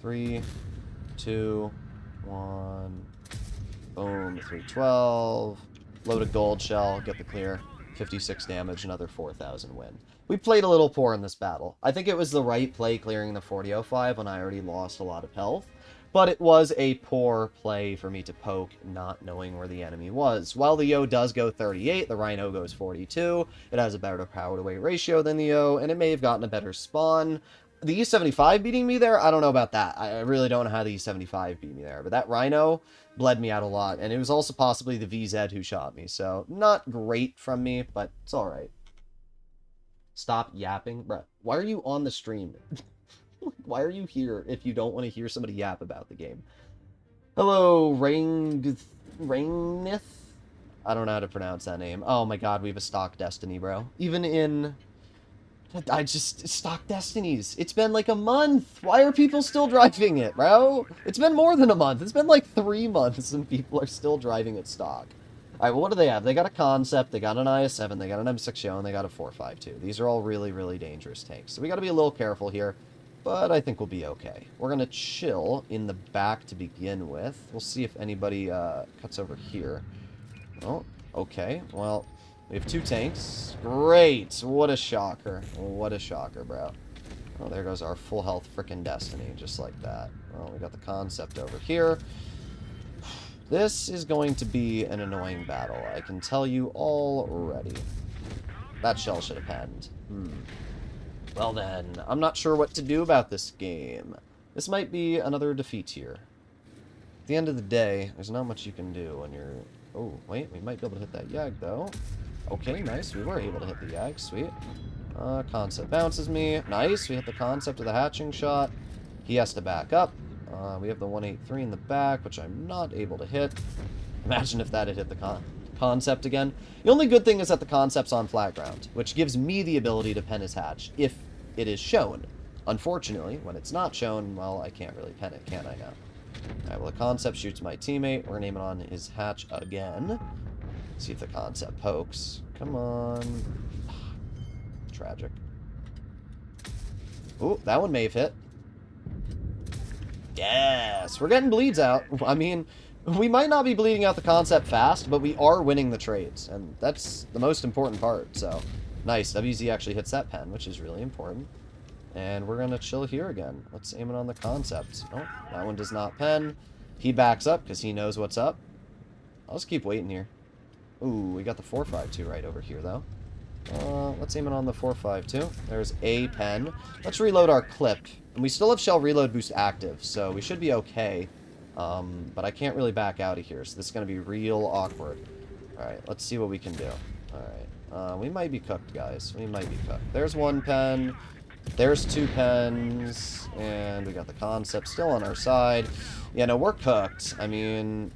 3, 2, 1... Boom, 312. Load a gold shell, get the clear. 56 damage, another 4,000 win. We played a little poor in this battle. I think it was the right play clearing the 40-05 when I already lost a lot of health. But it was a poor play for me to poke, not knowing where the enemy was. While the Yo does go 38, the Rhino goes 42. It has a better power-to-weight ratio than the Yo, and it may have gotten a better spawn. The E75 beating me there, I don't know about that. I really don't know how the E75 beat me there. But that Rhino bled me out a lot. And it was also possibly the VZ who shot me. So, not great from me, but it's alright. Stop yapping. Bruh, why are you on the stream? Why are you here if you don't want to hear somebody yap about the game? Hello, Rainith? I don't know how to pronounce that name. Oh my god, we have a stock Destiny, bro. Even in... stock Destinies. It's been like a month. Why are people still driving it, bro? It's been more than a month. It's been like 3 months and people are still driving it stock. Alright, well, what do they have? They got a Concept, they got an IS-7, they got an M6 Yo, and they got a 4.52. These are all really, really dangerous tanks. So we got to be a little careful here, but I think we'll be okay. We're going to chill in the back to begin with. We'll see if anybody cuts over here. Oh, okay. Well... we have 2 tanks. Great! What a shocker. What a shocker, bro. Oh, there goes our full health frickin' Destiny, just like that. Well, we got the Concept over here. This is going to be an annoying battle, I can tell you already. That shell should have penned. Well then, I'm not sure what to do about this game. This might be another defeat here. At the end of the day, there's not much you can do when you're... oh, wait, we might be able to hit that Yag, though. Okay, nice. We were able to hit the Yag. Sweet. Concept bounces me. Nice. We hit the concept of the hatching shot. He has to back up. We have the 183 in the back, which I'm not able to hit. Imagine if that had hit the concept again. The only good thing is that the concept's on flat ground, which gives me the ability to pen his hatch, if it is shown. Unfortunately, when it's not shown, well, I can't really pen it, can I now? Alright, well, the concept shoots my teammate. We're going to aim it on his hatch again. See if the concept pokes. Come on. Tragic. Oh, that one may have hit. Yes, we're getting bleeds out. I mean, we might not be bleeding out the concept fast, but we are winning the trades, and that's the most important part. So, nice. WZ actually hits that pen, which is really important. And we're going to chill here again. Let's aim it on the concept. Oh, that one does not pen. He backs up because he knows what's up. I'll just keep waiting here. Ooh, we got the 4.52 right over here, though. Let's aim it on the 4.52. There's a pen. Let's reload our clip. And we still have shell reload boost active, so we should be okay. But I can't really back out of here, so this is going to be real awkward. Alright, let's see what we can do. Alright, we might be cooked, guys. We might be cooked. There's one pen. There's two pens. And we got the concept still on our side. Yeah, no, we're cooked. I mean,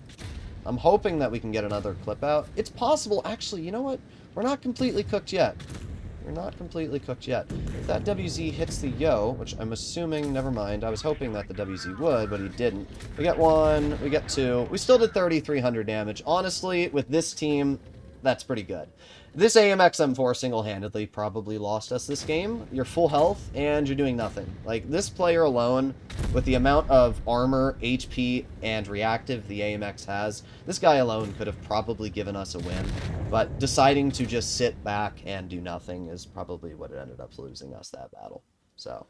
I'm hoping that we can get another clip out. It's possible. Actually, you know what? We're not completely cooked yet. We're not completely cooked yet. If that WZ hits the yo, which I'm assuming, never mind. I was hoping that the WZ would, but he didn't. We got one, we got two. We still did 3,300 damage. Honestly, with this team, that's pretty good. This AMX M4 single-handedly probably lost us this game. You're full health, and you're doing nothing. Like, this player alone, with the amount of armor, HP, and reactive the AMX has, this guy alone could have probably given us a win. But deciding to just sit back and do nothing is probably what ended up losing us that battle. So,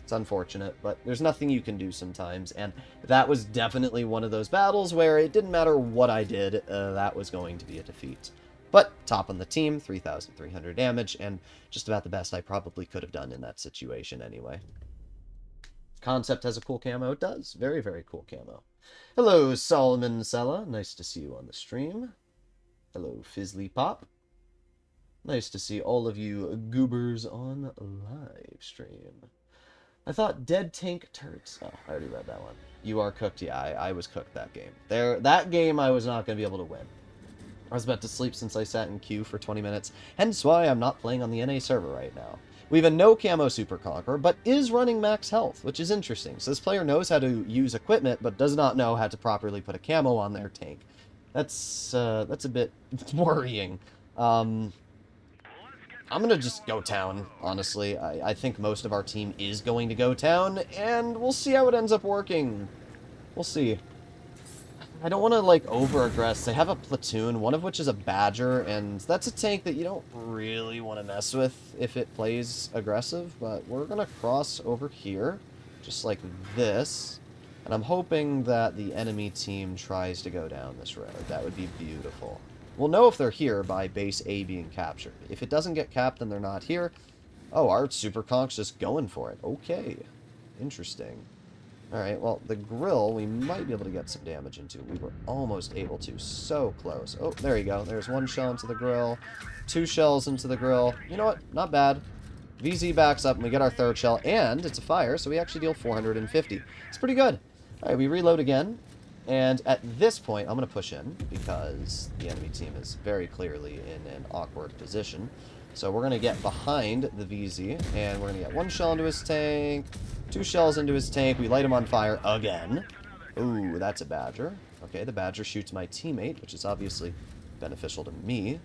it's unfortunate, but there's nothing you can do sometimes. And that was definitely one of those battles where it didn't matter what I did, that was going to be a defeat. But top on the team, 3,300 damage, and just about the best I probably could have done in that situation anyway. Concept has a cool camo. It does. Very, very cool camo. Hello, Solomon Sella. Nice to see you on the stream. Hello, Fizzly Pop. Nice to see all of you goobers on live stream. I thought dead tank turrets. Oh, I already read that one. You are cooked. Yeah, I was cooked that game. That game I was not going to be able to win. I was about to sleep since I sat in queue for 20 minutes, hence why I'm not playing on the NA server right now. We have a no camo Super Conqueror, but is running max health, which is interesting. So this player knows how to use equipment, but does not know how to properly put a camo on their tank. That's a bit worrying. I'm gonna just go town, honestly. I think most of our team is going to go town, and we'll see how it ends up working. We'll see. I don't want to, like, over-aggress. They have a platoon, one of which is a Badger, and that's a tank that you don't really want to mess with if it plays aggressive, but we're going to cross over here, just like this, and I'm hoping that the enemy team tries to go down this road. That would be beautiful. We'll know if they're here by base A being captured. If it doesn't get capped and they're not here, oh, our Super Conk's just going for it. Okay. Interesting. Alright, well, the grill, we might be able to get some damage into. We were almost able to. So close. Oh, there you go. There's one shell into the grill. Two shells into the grill. You know what? Not bad. VZ backs up, and we get our third shell, and it's a fire, so we actually deal 450. It's pretty good. Alright, we reload again. And at this point, I'm going to push in, because the enemy team is very clearly in an awkward position. So we're going to get behind the VZ, and we're going to get one shell into his tank, two shells into his tank. We light him on fire again. Ooh, that's a Badger. Okay, the Badger shoots my teammate, which is obviously beneficial to me.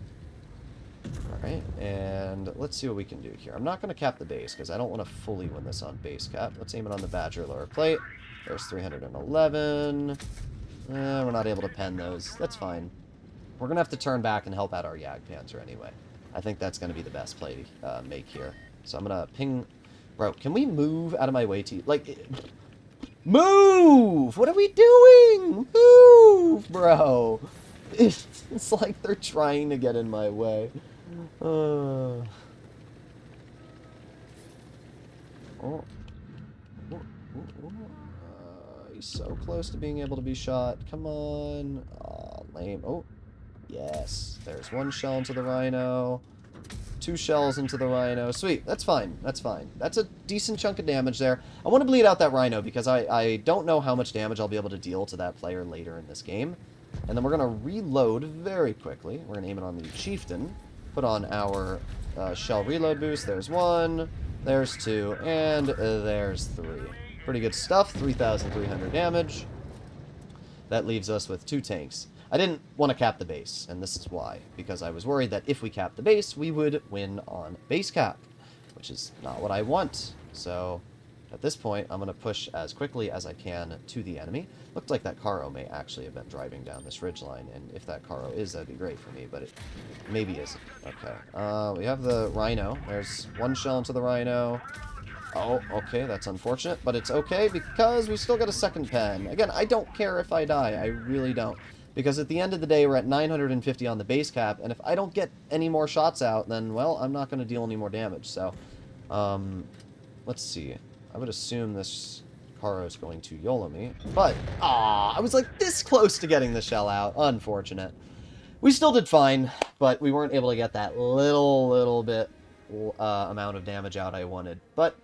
Alright, and let's see what we can do here. I'm not going to cap the base, because I don't want to fully win this on base cap. Let's aim it on the Badger lower plate. There's 311. We're not able to pen those. That's fine. We're going to have to turn back and help out our Jagdpanzer anyway. I think that's going to be the best play to make here. So I'm going to ping... Bro, can we move out of my way to... Like... Move! What are we doing? Move, bro! It's like they're trying to get in my way. Oh. He's so close to being able to be shot. Come on. Aw, lame. Oh, yes. There's one shell into the Rhino. 2 shells into the Rhino. Sweet. That's fine. That's fine. That's a decent chunk of damage there. I want to bleed out that Rhino because I don't know how much damage I'll be able to deal to that player later in this game. And then we're going to reload very quickly. We're going to aim it on the Chieftain. Put on our shell reload boost. There's 1, there's 2, and there's 3. Pretty good stuff. 3,300 damage. That leaves us with 2 tanks. I didn't want to cap the base, and this is why. Because I was worried that if we capped the base, we would win on base cap, which is not what I want. So, at this point, I'm going to push as quickly as I can to the enemy. Looked like that Caro may actually have been driving down this ridgeline, and if that Caro is, that'd be great for me, but it maybe isn't. Okay, we have the Rhino. There's 1 shell into the Rhino. Oh, okay, that's unfortunate, but it's okay because we still got a second pen. Again, I don't care if I die. I really don't. Because at the end of the day, we're at 950 on the base cap, and if I don't get any more shots out, then, well, I'm not going to deal any more damage. So, let's see. I would assume this Caro is going to YOLO me. But, I was like this close to getting the shell out. Unfortunate. We still did fine, but we weren't able to get that little bit amount of damage out I wanted. But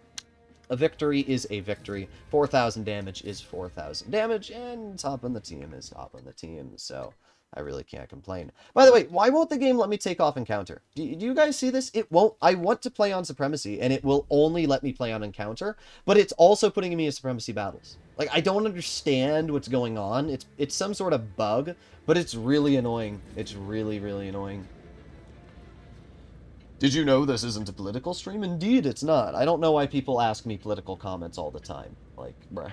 a victory is a victory. 4,000 damage is 4,000 damage, and top on the team is top on the team, so I really can't complain. By the way, why won't the game let me take off encounter? Do you guys see this? It won't. I want to play on Supremacy, and it will only let me play on encounter, but it's also putting me in Supremacy battles. Like, I don't understand what's going on. It's some sort of bug, but it's really annoying. It's really, really annoying. Did you know this isn't a political stream? Indeed, it's not. I don't know why people ask me political comments all the time. Like, bruh.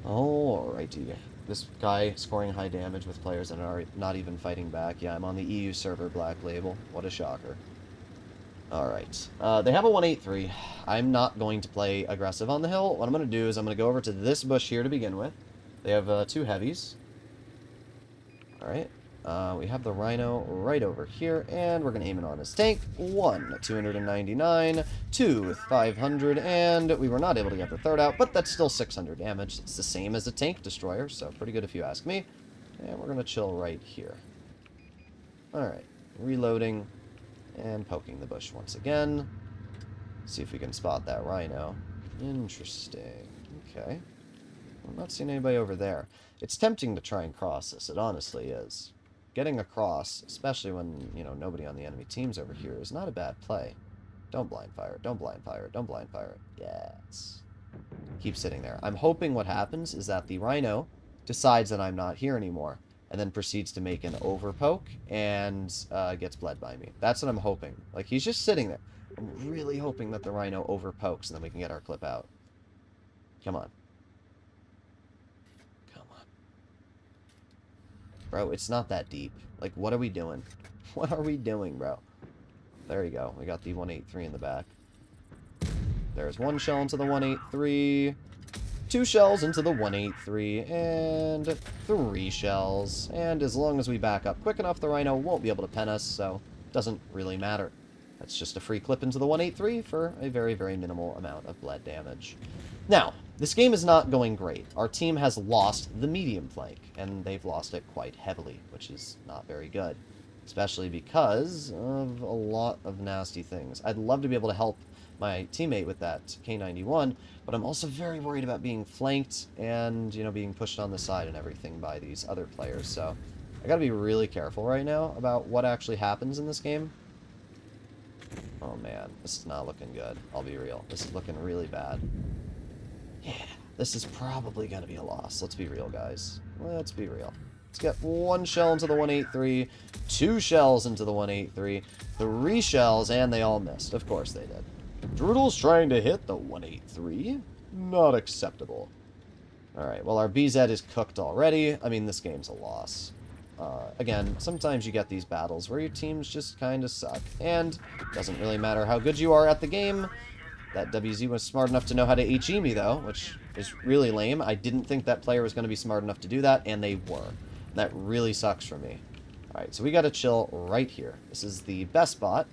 Alrighty. This guy scoring high damage with players that are not even fighting back. Yeah, I'm on the EU server Black Label. What a shocker. Alright. They have a 183. I'm not going to play aggressive on the hill. What I'm going to do is I'm going to go over to this bush here to begin with. They have 2 heavies. Alright. We have the Rhino right over here, and we're going to aim it on his tank. 1, 299, 2, 500, and we were not able to get the third out, but that's still 600 damage. It's the same as a tank destroyer, so pretty good if you ask me. And we're going to chill right here. Alright, reloading, and poking the bush once again. See if we can spot that Rhino. Interesting. Okay. I'm not seeing anybody over there. It's tempting to try and cross this, it honestly is. Getting across, especially when, you know, nobody on the enemy team's over here, is not a bad play. Don't blind fire, don't blind fire, don't blind fire. Yes. Keep sitting there. I'm hoping what happens is that the Rhino decides that I'm not here anymore, and then proceeds to make an overpoke, and gets bled by me. That's what I'm hoping. Like, he's just sitting there. I'm really hoping that the Rhino overpokes, and then we can get our clip out. Come on. Bro, it's not that deep. Like, what are we doing? What are we doing, bro? There you go. We got the 183 in the back. There's 1 shell into the 183. 2 shells into the 183. And 3 shells. And as long as we back up quick enough, the Rhino won't be able to pen us, so it doesn't really matter. That's just a free clip into the 183 for a very, very minimal amount of bled damage. Now, this game is not going great. Our team has lost the medium flank, and they've lost it quite heavily, which is not very good. Especially because of a lot of nasty things. I'd love to be able to help my teammate with that K91, but I'm also very worried about being flanked and, you know, being pushed on the side and everything by these other players. So I gotta be really careful right now about what actually happens in this game. Oh man, this is not looking good. I'll be real. This is looking really bad. Yeah, this is probably going to be a loss. Let's be real, guys. Let's be real. Let's get 1 shell into the 183, 2 shells into the 183, 3 shells, and they all missed. Of course they did. Droodles trying to hit the 183? Not acceptable. Alright, well, our BZ is cooked already. I mean, this game's a loss. Again, sometimes you get these battles where your teams just kind of suck. And it doesn't really matter how good you are at the game. That WZ was smart enough to know how to HE me, though, which is really lame. I didn't think that player was going to be smart enough to do that, and they were. That really sucks for me. Alright, so we got to chill right here. This is the best spot,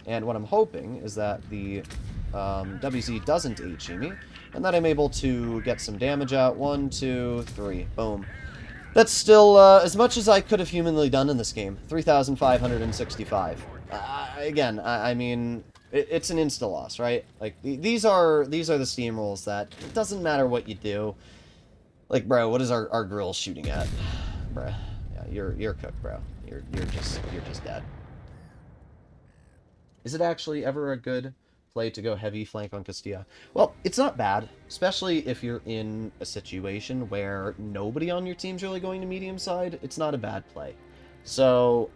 and what I'm hoping is that the WZ doesn't HE me, and that I'm able to get some damage out. 1, 2, 3. Boom. That's still as much as I could have humanly done in this game. 3,565. Again, I mean, it's an insta loss, right? Like these are the steamrolls that it doesn't matter what you do. Like, bro, what is our grill shooting at, bro? Yeah, you're cooked, bro. You're just dead. Is it actually ever a good play to go heavy flank on Castilla? Well, it's not bad, especially if you're in a situation where nobody on your team's really going to medium side. It's not a bad play. So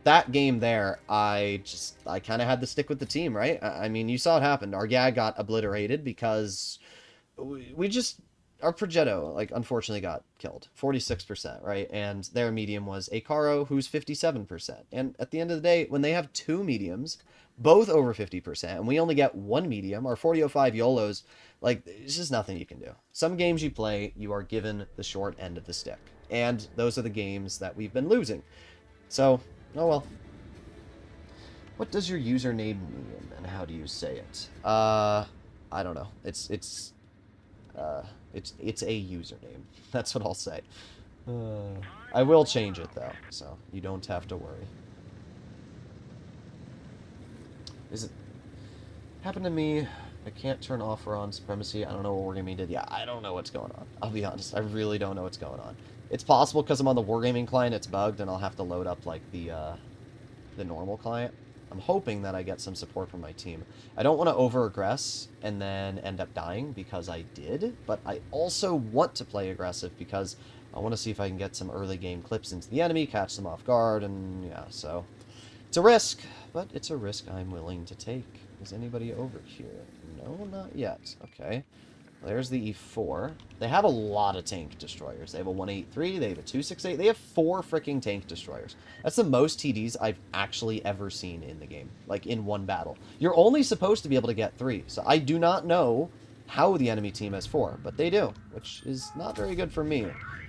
that game there, I kind of had to stick with the team, right? I mean, you saw it happen. Our guy got obliterated because we just our Progetto, like, unfortunately got killed. 46%, right? And their medium was a Caro, who's 57%. And at the end of the day, when they have two mediums, both over 50%, and we only get one medium, our 4005 YOLOs, like, it's just nothing you can do. Some games you play, you are given the short end of the stick. And those are the games that we've been losing. So, oh well. What does your username mean, and how do you say it? I don't know. It's a username. That's what I'll say. I will change it, though, so you don't have to worry. Is it... Happened to me... I can't turn off or on supremacy. I don't know what Wargaming did. Yeah, I don't know what's going on. I'll be honest. I really don't know what's going on. It's possible because I'm on the Wargaming client, it's bugged, and I'll have to load up, like, the normal client. I'm hoping that I get some support from my team. I don't want to over-aggress and then end up dying because I did, but I also want to play aggressive because I want to see if I can get some early game clips into the enemy, catch them off guard, and yeah, so... It's a risk, but it's a risk I'm willing to take. Is anybody over here? No, not yet. Okay. There's the E4. They have a lot of tank destroyers. They have a 183, they have a 268, they have 4 freaking tank destroyers. That's the most TDs I've actually ever seen in the game, like in one battle. You're only supposed to be able to get 3, so I do not know how the enemy team has 4, but they do, which is not very good for me.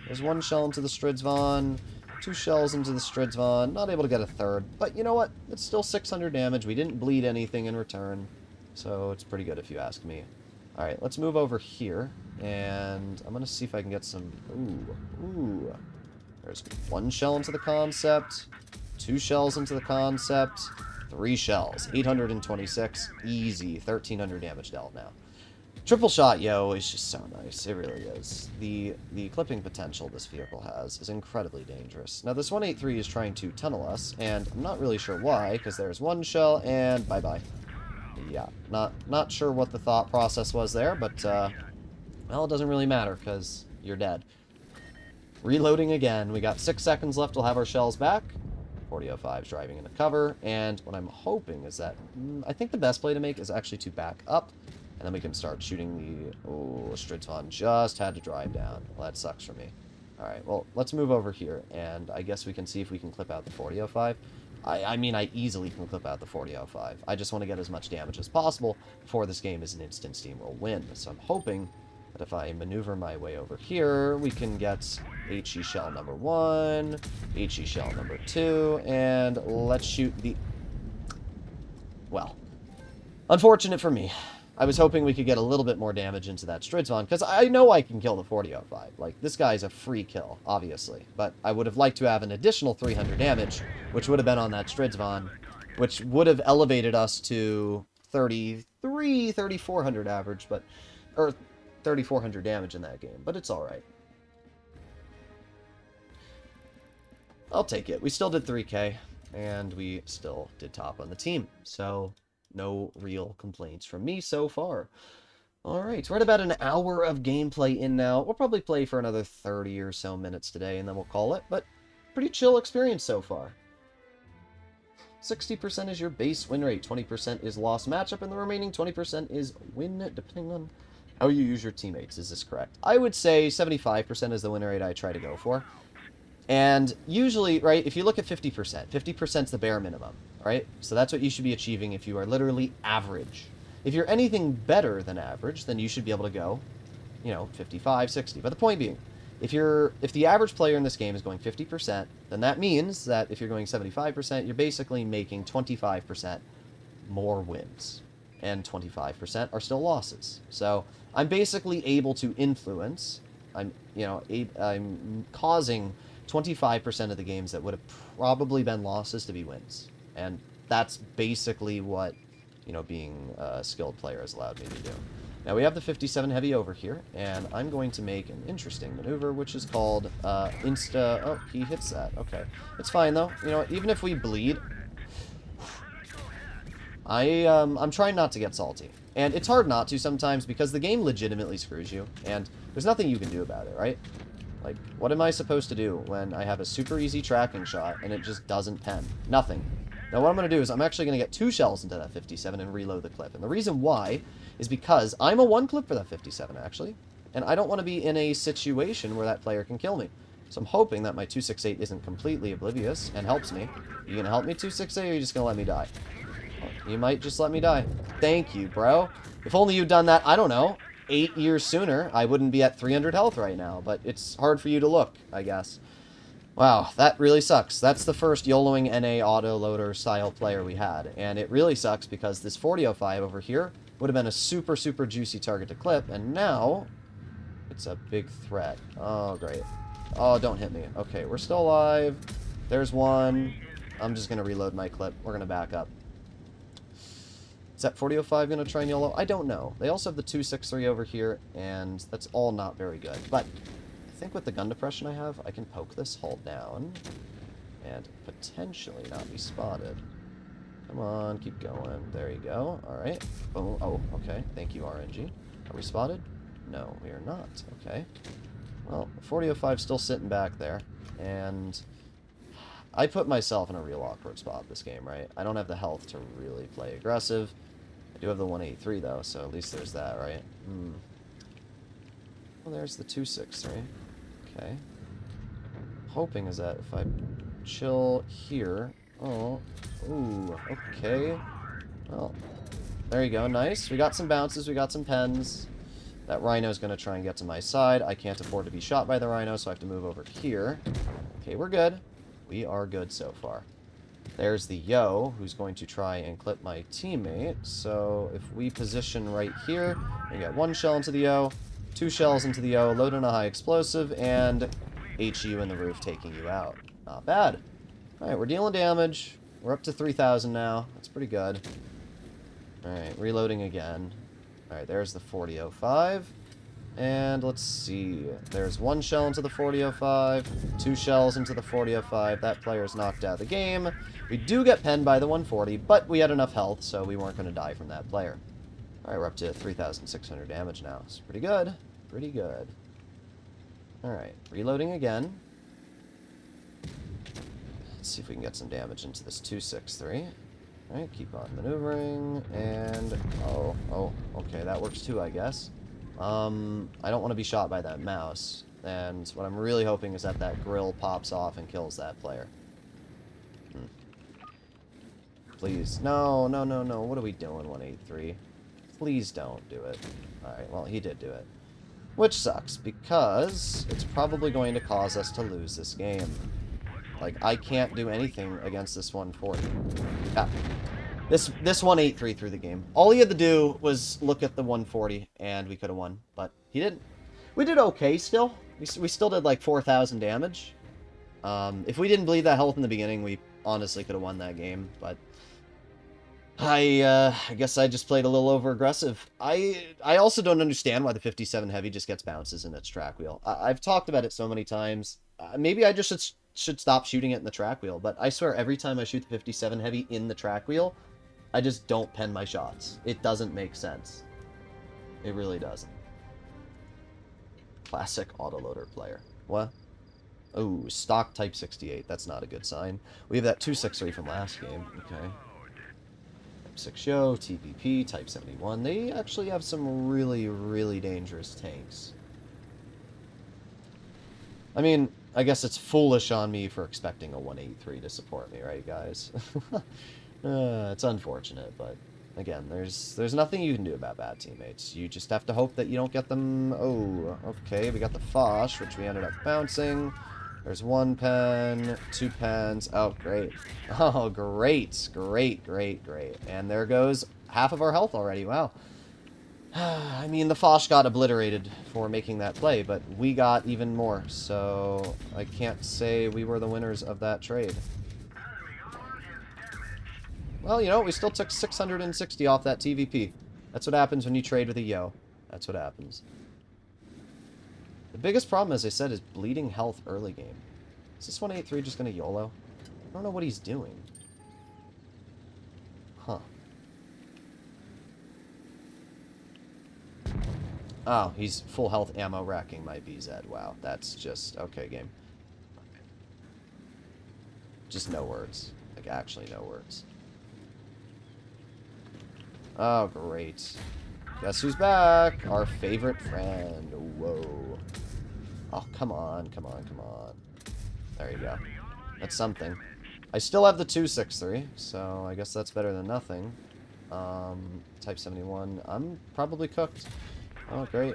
There's 1 shell into the Stridsvon, 2 shells into the Stridsvon, not able to get a 3rd, but you know what? It's still 600 damage. We didn't bleed anything in return, so it's pretty good if you ask me. Alright, let's move over here, and I'm going to see if I can get some... Ooh. There's 1 shell into the concept, 2 shells into the concept, 3 shells, 826, easy, 1300 damage dealt now. Triple shot, yo, is just so nice. It really is. The clipping potential this vehicle has is incredibly dangerous. Now, this 183 is trying to tunnel us, and I'm not really sure why, because there's 1 shell, and bye-bye. Yeah, not sure what the thought process was there, but, well, it doesn't really matter, because you're dead. Reloading again. We got 6 seconds left. We'll have our shells back. 4005's driving into cover, and what I'm hoping is that... I think the best play to make is actually to back up, and then we can start shooting the... Oh, Stridsvon just had to drive down. Well, that sucks for me. Alright, well, let's move over here, and I guess we can see if we can clip out the 4005. I mean, I easily can clip out the 4005. I just want to get as much damage as possible before this game is an instant steamroll win. So I'm hoping that if I maneuver my way over here, we can get HE shell number 1, HE shell number 2, and let's shoot the... Well, unfortunate for me. I was hoping we could get a little bit more damage into that Stridsvon, because I know I can kill the 4005. Like, this guy's a free kill, obviously. But I would have liked to have an additional 300 damage, which would have been on that Stridsvon, which would have elevated us to 3,400 average, but... Or 3,400 damage in that game, but it's alright. I'll take it. We still did 3k, and we still did top on the team, so... No real complaints from me so far. Alright, we're at about an hour of gameplay in now. We'll probably play for another 30 or so minutes today, and then we'll call it. But pretty chill experience so far. 60% is your base win rate, 20% is lost matchup, and the remaining 20% is win, depending on how you use your teammates. Is this correct? I would say 75% is the win rate I try to go for. And usually, right, if you look at 50%, 50% is the bare minimum, right? So that's what you should be achieving if you are literally average. If you're anything better than average, then you should be able to go, you know, 55, 60. But the point being, if the average player in this game is going 50%, then that means that if you're going 75%, you're basically making 25% more wins. And 25% are still losses. So I'm basically able to influence, I'm causing 25% of the games that would have probably been losses to be wins. And that's basically what, you know, being a skilled player has allowed me to do. Now we have the 57 heavy over here, and I'm going to make an interesting maneuver, which is called insta... Oh, he hits that. Okay. It's fine, though. You know what? Even if we bleed, I'm trying not to get salty. And it's hard not to sometimes, because the game legitimately screws you, and there's nothing you can do about it, right? Like, what am I supposed to do when I have a super easy tracking shot, and it just doesn't pen? Nothing. Now what I'm going to do is I'm actually going to get 2 shells into that 57 and reload the clip. And the reason why is because I'm a 1 clip for that 57, actually. And I don't want to be in a situation where that player can kill me. So I'm hoping that my 268 isn't completely oblivious and helps me. You going to help me, 268, or are you just going to let me die? Well, you might just let me die. Thank you, bro. If only you'd done that, I don't know, 8 years sooner, I wouldn't be at 300 health right now. But it's hard for you to look, I guess. Wow, that really sucks. That's the first YOLOing NA autoloader style player we had. And it really sucks because this 4005 over here would have been a super, super juicy target to clip. And now, it's a big threat. Oh, great. Oh, don't hit me. Okay, we're still alive. There's one. I'm just going to reload my clip. We're going to back up. Is that 4005 going to try and YOLO? I don't know. They also have the 263 over here, and that's all not very good. But I think with the gun depression I have, I can poke this hull down and potentially not be spotted. Come on, keep going. There you go. Alright. Oh, okay. Thank you, RNG. Are we spotted? No, we are not. Okay. Well, 4005 still sitting back there, and I put myself in a real awkward spot this game, right? I don't have the health to really play aggressive. I do have the 183, though, so at least there's that, right? Well, there's the 263. Okay. Hoping is that if I chill here... Oh. Ooh, okay. Well, there you go. Nice. We got some bounces. We got some pens. That rhino's going to try and get to my side. I can't afford to be shot by the rhino, so I have to move over here. Okay, we're good. We are good so far. There's the Yo, who's going to try and clip my teammate. So if we position right here, we get 1 shell into the Yo, 2 shells into the Yo, load in a high explosive, and HU in the roof taking you out. Not bad. Alright, we're dealing damage. We're up to 3,000 now. That's pretty good. Alright, reloading again. Alright, there's the 4005. And let's see. There's 1 shell into the 4005, 2 shells into the 4005. That player's knocked out of the game. We do get penned by the 140, but we had enough health, so we weren't going to die from that player. Alright, we're up to 3,600 damage now. It's pretty good. Pretty good. Alright, reloading again. Let's see if we can get some damage into this 263. Alright, keep on maneuvering, and... Oh, okay, that works too, I guess. I don't want to be shot by that mouse, and what I'm really hoping is that that grill pops off and kills that player. Please. No, what are we doing, 183? Please don't do it. Alright, well, he did do it. Which sucks, because it's probably going to cause us to lose this game. Like, I can't do anything against this 140. Yeah. This 183 through the game. All he had to do was look at the 140, and we could have won. But he didn't. We did okay still. We still did like 4,000 damage. If we didn't bleed that health in the beginning, we honestly could have won that game. But I guess I just played a little over-aggressive. I also don't understand why the 57 Heavy just gets bounces in its track wheel. I've talked about it so many times. Maybe I just should stop shooting it in the track wheel. But I swear, every time I shoot the 57 Heavy in the track wheel, I just don't pen my shots. It doesn't make sense. It really doesn't. Classic autoloader player. What? Oh, stock Type 68. That's not a good sign. We have that 263 from last game. Okay. Type 6 Yo, TPP, Type 71. They actually have some really, really dangerous tanks. I mean, I guess it's foolish on me for expecting a 183 to support me, right, guys? It's unfortunate, but again, there's nothing you can do about bad teammates. You just have to hope that you don't get them. Oh, okay, we got the Foch, which we ended up bouncing. There's 1 pen, 2 pens. Oh, great. Oh, great. And there goes half of our health already. Wow. I mean, the Foch got obliterated for making that play, but we got even more, so I can't say we were the winners of that trade. Well, you know, we still took 660 off that TVP. That's what happens when you trade with a yo. That's what happens. The biggest problem, as I said, is bleeding health early game. Is this 183 just going to YOLO? I don't know what he's doing. Huh. Oh, he's full health ammo racking my BZ. Wow, that's just... Okay, game. Just no words. Like, actually no words. Oh, great. Guess who's back? Our favorite friend. Whoa. Oh, come on, come on, come on. There you go. That's something. I still have the 263, so I guess that's better than nothing. Type 71. I'm probably cooked. Oh, great.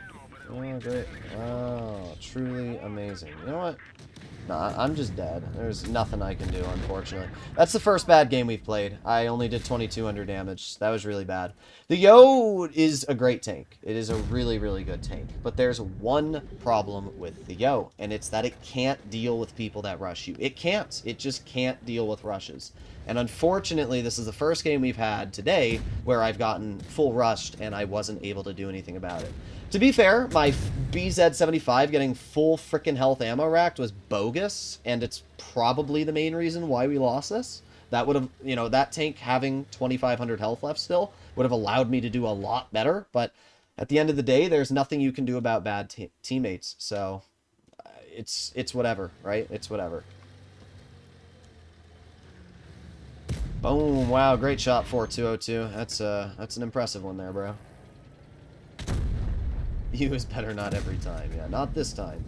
Oh, great. Oh, truly amazing. You know what? Nah, I'm just dead. There's nothing I can do, unfortunately. That's the first bad game we've played. I only did 2200 damage. That was really bad. The Yo is a great tank. It is a really, really good tank. But there's one problem with the Yo, and it's that it can't deal with people that rush you. It can't. It just can't deal with rushes. And unfortunately, this is the first game we've had today where I've gotten full rushed and I wasn't able to do anything about it. To be fair, my BZ-75 getting full frickin' health ammo racked was bogus, and it's probably the main reason why we lost this. That would have, you know, that tank having 2,500 health left still would have allowed me to do a lot better, but at the end of the day, there's nothing you can do about bad teammates, so it's whatever, right? It's whatever. Boom, wow, great shot, 4202. That's an impressive one there, bro. You is better not every time. Yeah, not this time.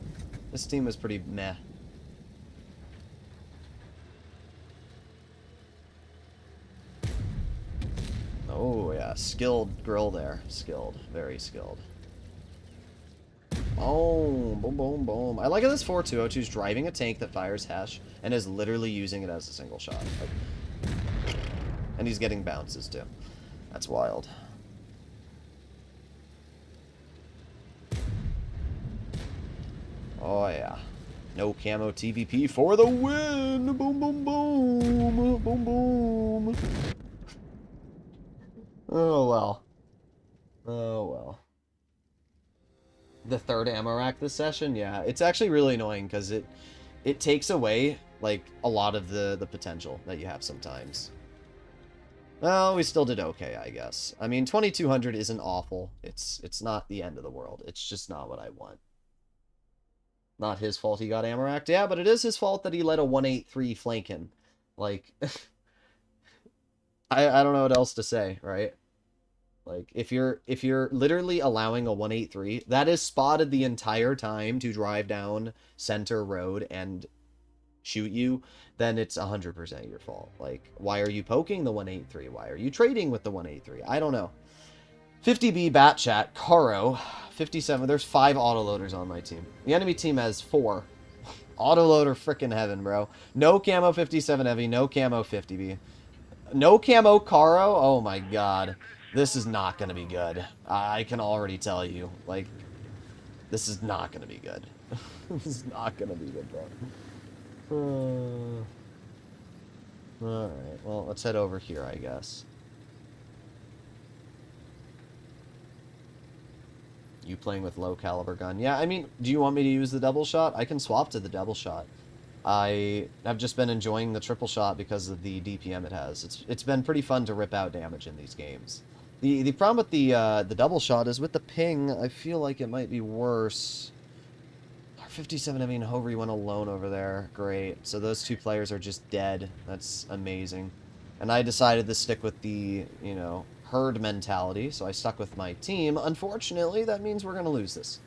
This team is pretty meh. Oh, yeah. Skilled grill there. Skilled. Very skilled. Boom. Boom, boom, boom. I like how this 4202 is driving a tank that fires Hesh and is literally using it as a single shot. Like, and he's getting bounces, too. That's wild. Oh, yeah. No camo TVP for the win! Boom, boom, boom! Boom, boom! Oh, well. Oh, well. The third ammo rack this session? Yeah, it's actually really annoying because it takes away, like, a lot of the potential that you have sometimes. Well, we still did okay, I guess. I mean, 2200 isn't awful. It's not the end of the world. It's just not what I want. Not his fault he got ammo racked. Yeah, but it is his fault that he let a 183 flank him. Like, I don't know what else to say, right? Like, if you're literally allowing a 183 that is spotted the entire time to drive down center road and shoot you, then it's 100% your fault. Like, why are you poking the 183? Why are you trading with the 183? I don't know. 50B bat chat, Caro, 57. There's 5 autoloaders on my team. The enemy team has 4. Autoloader frickin' heaven, bro. No camo 57 heavy, no camo 50B. No camo Caro? Oh my god. This is not gonna be good. I can already tell you. Like, this is not gonna be good. This is not gonna be good, bro. Alright, well, let's head over here, I guess. You playing with low caliber gun? Yeah, I mean, do you want me to use the double shot? I can swap to the double shot. I have just been enjoying the triple shot because of the DPM it has. It's been pretty fun to rip out damage in these games. The problem with the double shot is with the ping, I feel like it might be worse. 57, I mean, Hovery went alone over there. Great. So those 2 players are just dead. That's amazing. And I decided to stick with the, you know, herd mentality, so I stuck with my team. Unfortunately, that means we're going to lose this.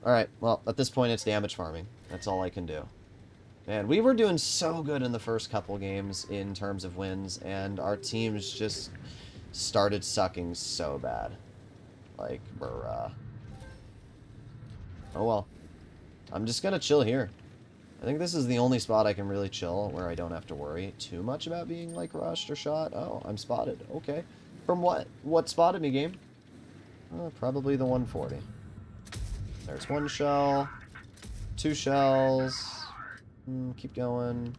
Alright, well, at this point, it's damage farming. That's all I can do. Man, we were doing so good in the first couple games in terms of wins, and our teams just started sucking so bad. Like, bruh. Oh well. I'm just gonna chill here. I think this is the only spot I can really chill where I don't have to worry too much about being, like, rushed or shot. Oh, I'm spotted. Okay. From what? What spotted me, game? Probably the 140. There's 1 shell. 2 shells. Keep going.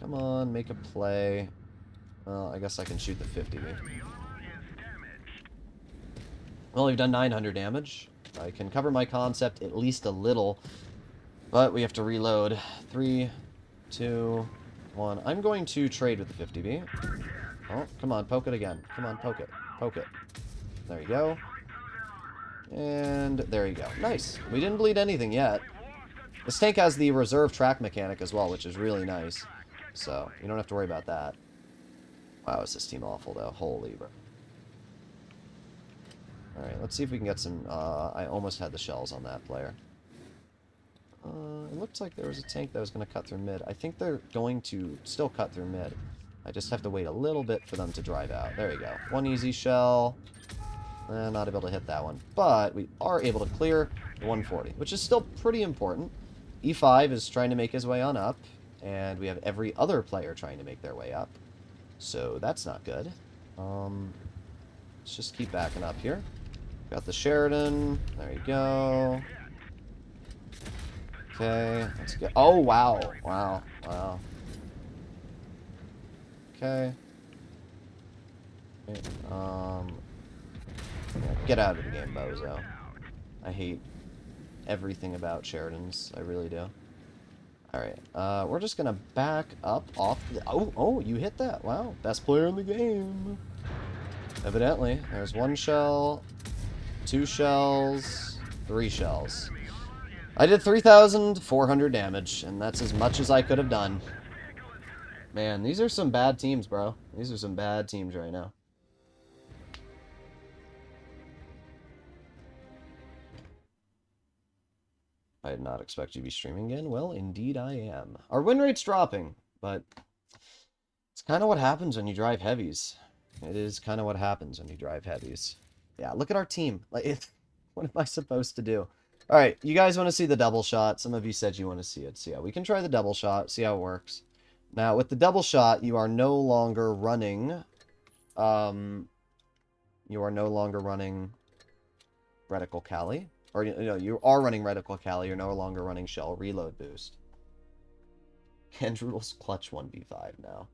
Come on, make a play. Well, I guess I can shoot the 50. Well, we've done 900 damage. I can cover my concept at least a little, but we have to reload. 3, 2, 1. I'm going to trade with the 50B. Oh, come on, poke it again. Come on, poke it. Poke it. There you go. And there you go. Nice. We didn't bleed anything yet. This tank has the reserve track mechanic as well, which is really nice. So, you don't have to worry about that. Wow, is this team awful, though. Holy bro. Alright, let's see if we can get some... I almost had the shells on that player. It looked like there was a tank that was going to cut through mid. I think they're going to still cut through mid. I just have to wait a little bit for them to drive out. There we go. One easy shell. Not able to hit that one. But we are able to clear the 140, which is still pretty important. E5 is trying to make his way on up, and we have every other player trying to make their way up. So that's not good. Let's just keep backing up here. Got the Sheridan. There you go. Okay, let's go. Oh, wow. Wow. Wow. Okay. Get out of the game, Bozo. I hate everything about Sheridans. I really do. Alright, we're just gonna back up off the... Oh, you hit that. Wow. Best player in the game. Evidently. There's 1 shell, 2 shells, 3 shells. I did 3,400 damage, and that's as much as I could have done. Man, these are some bad teams, bro. These are some bad teams right now. I did not expect you to be streaming again. Well, indeed I am. Our win rate's dropping, but it's kind of what happens when you drive heavies. It is kind of what happens when you drive heavies. Yeah, look at our team. Like, what am I supposed to do? All right, you guys want to see the double shot. Some of you said you want to see it. So yeah, we can try the double shot, see how it works. Now, with the double shot, you are no longer running... you are no longer running Reticle Cali. Or, you know, you are running Reticle Cali. You're no longer running Shell Reload Boost. And Droodles clutch 1v5 now.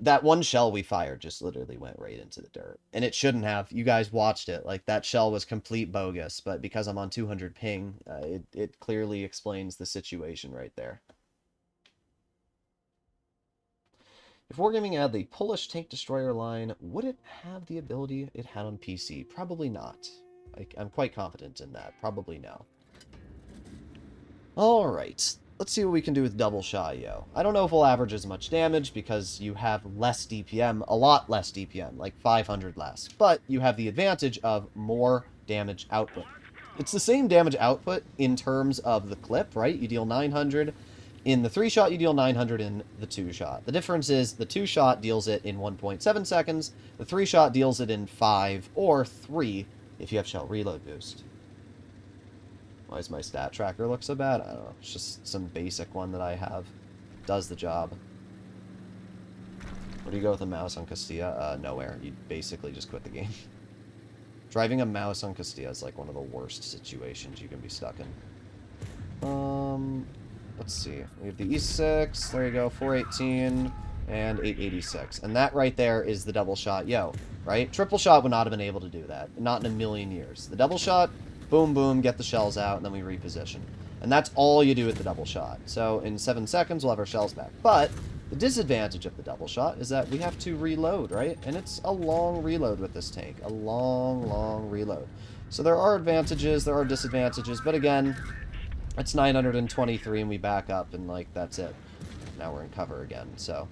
That one shell we fired just literally went right into the dirt. And it shouldn't have. You guys watched it. Like, that shell was complete bogus. But because I'm on 200 ping, it clearly explains the situation right there. If Wargaming had the Polish Tank Destroyer line, would it have the ability it had on PC? Probably not. I'm quite confident in that. Probably no. Alright. Let's see what we can do with Double Shot Yo. I don't know if we'll average as much damage because you have less DPM, a lot less DPM, like 500 less. But you have the advantage of more damage output. It's the same damage output in terms of the clip, right? You deal 900 in the 3-shot, you deal 900 in the 2-shot. The difference is the 2-shot deals it in 1.7 seconds, the 3-shot deals it in 5 or 3 if you have Shell Reload Boost. Why does my stat tracker look so bad? I don't know. It's just some basic one that I have. Does the job. Where do you go with a mouse on Castilla? Nowhere. You basically just quit the game. Driving a mouse on Castilla is like one of the worst situations you can be stuck in. Let's see. We have the E6. There you go. 418 and 886. And that right there is the double shot yo, right? Triple shot would not have been able to do that. Not in a million years. The double shot... Boom, boom, get the shells out, and then we reposition. And that's all you do with the double shot. So in 7 seconds, we'll have our shells back. But the disadvantage of the double shot is that we have to reload, right? And it's a long reload with this tank. A long, long reload. So there are advantages, there are disadvantages, but again, it's 923 and we back up and, like, that's it. Now we're in cover again, so...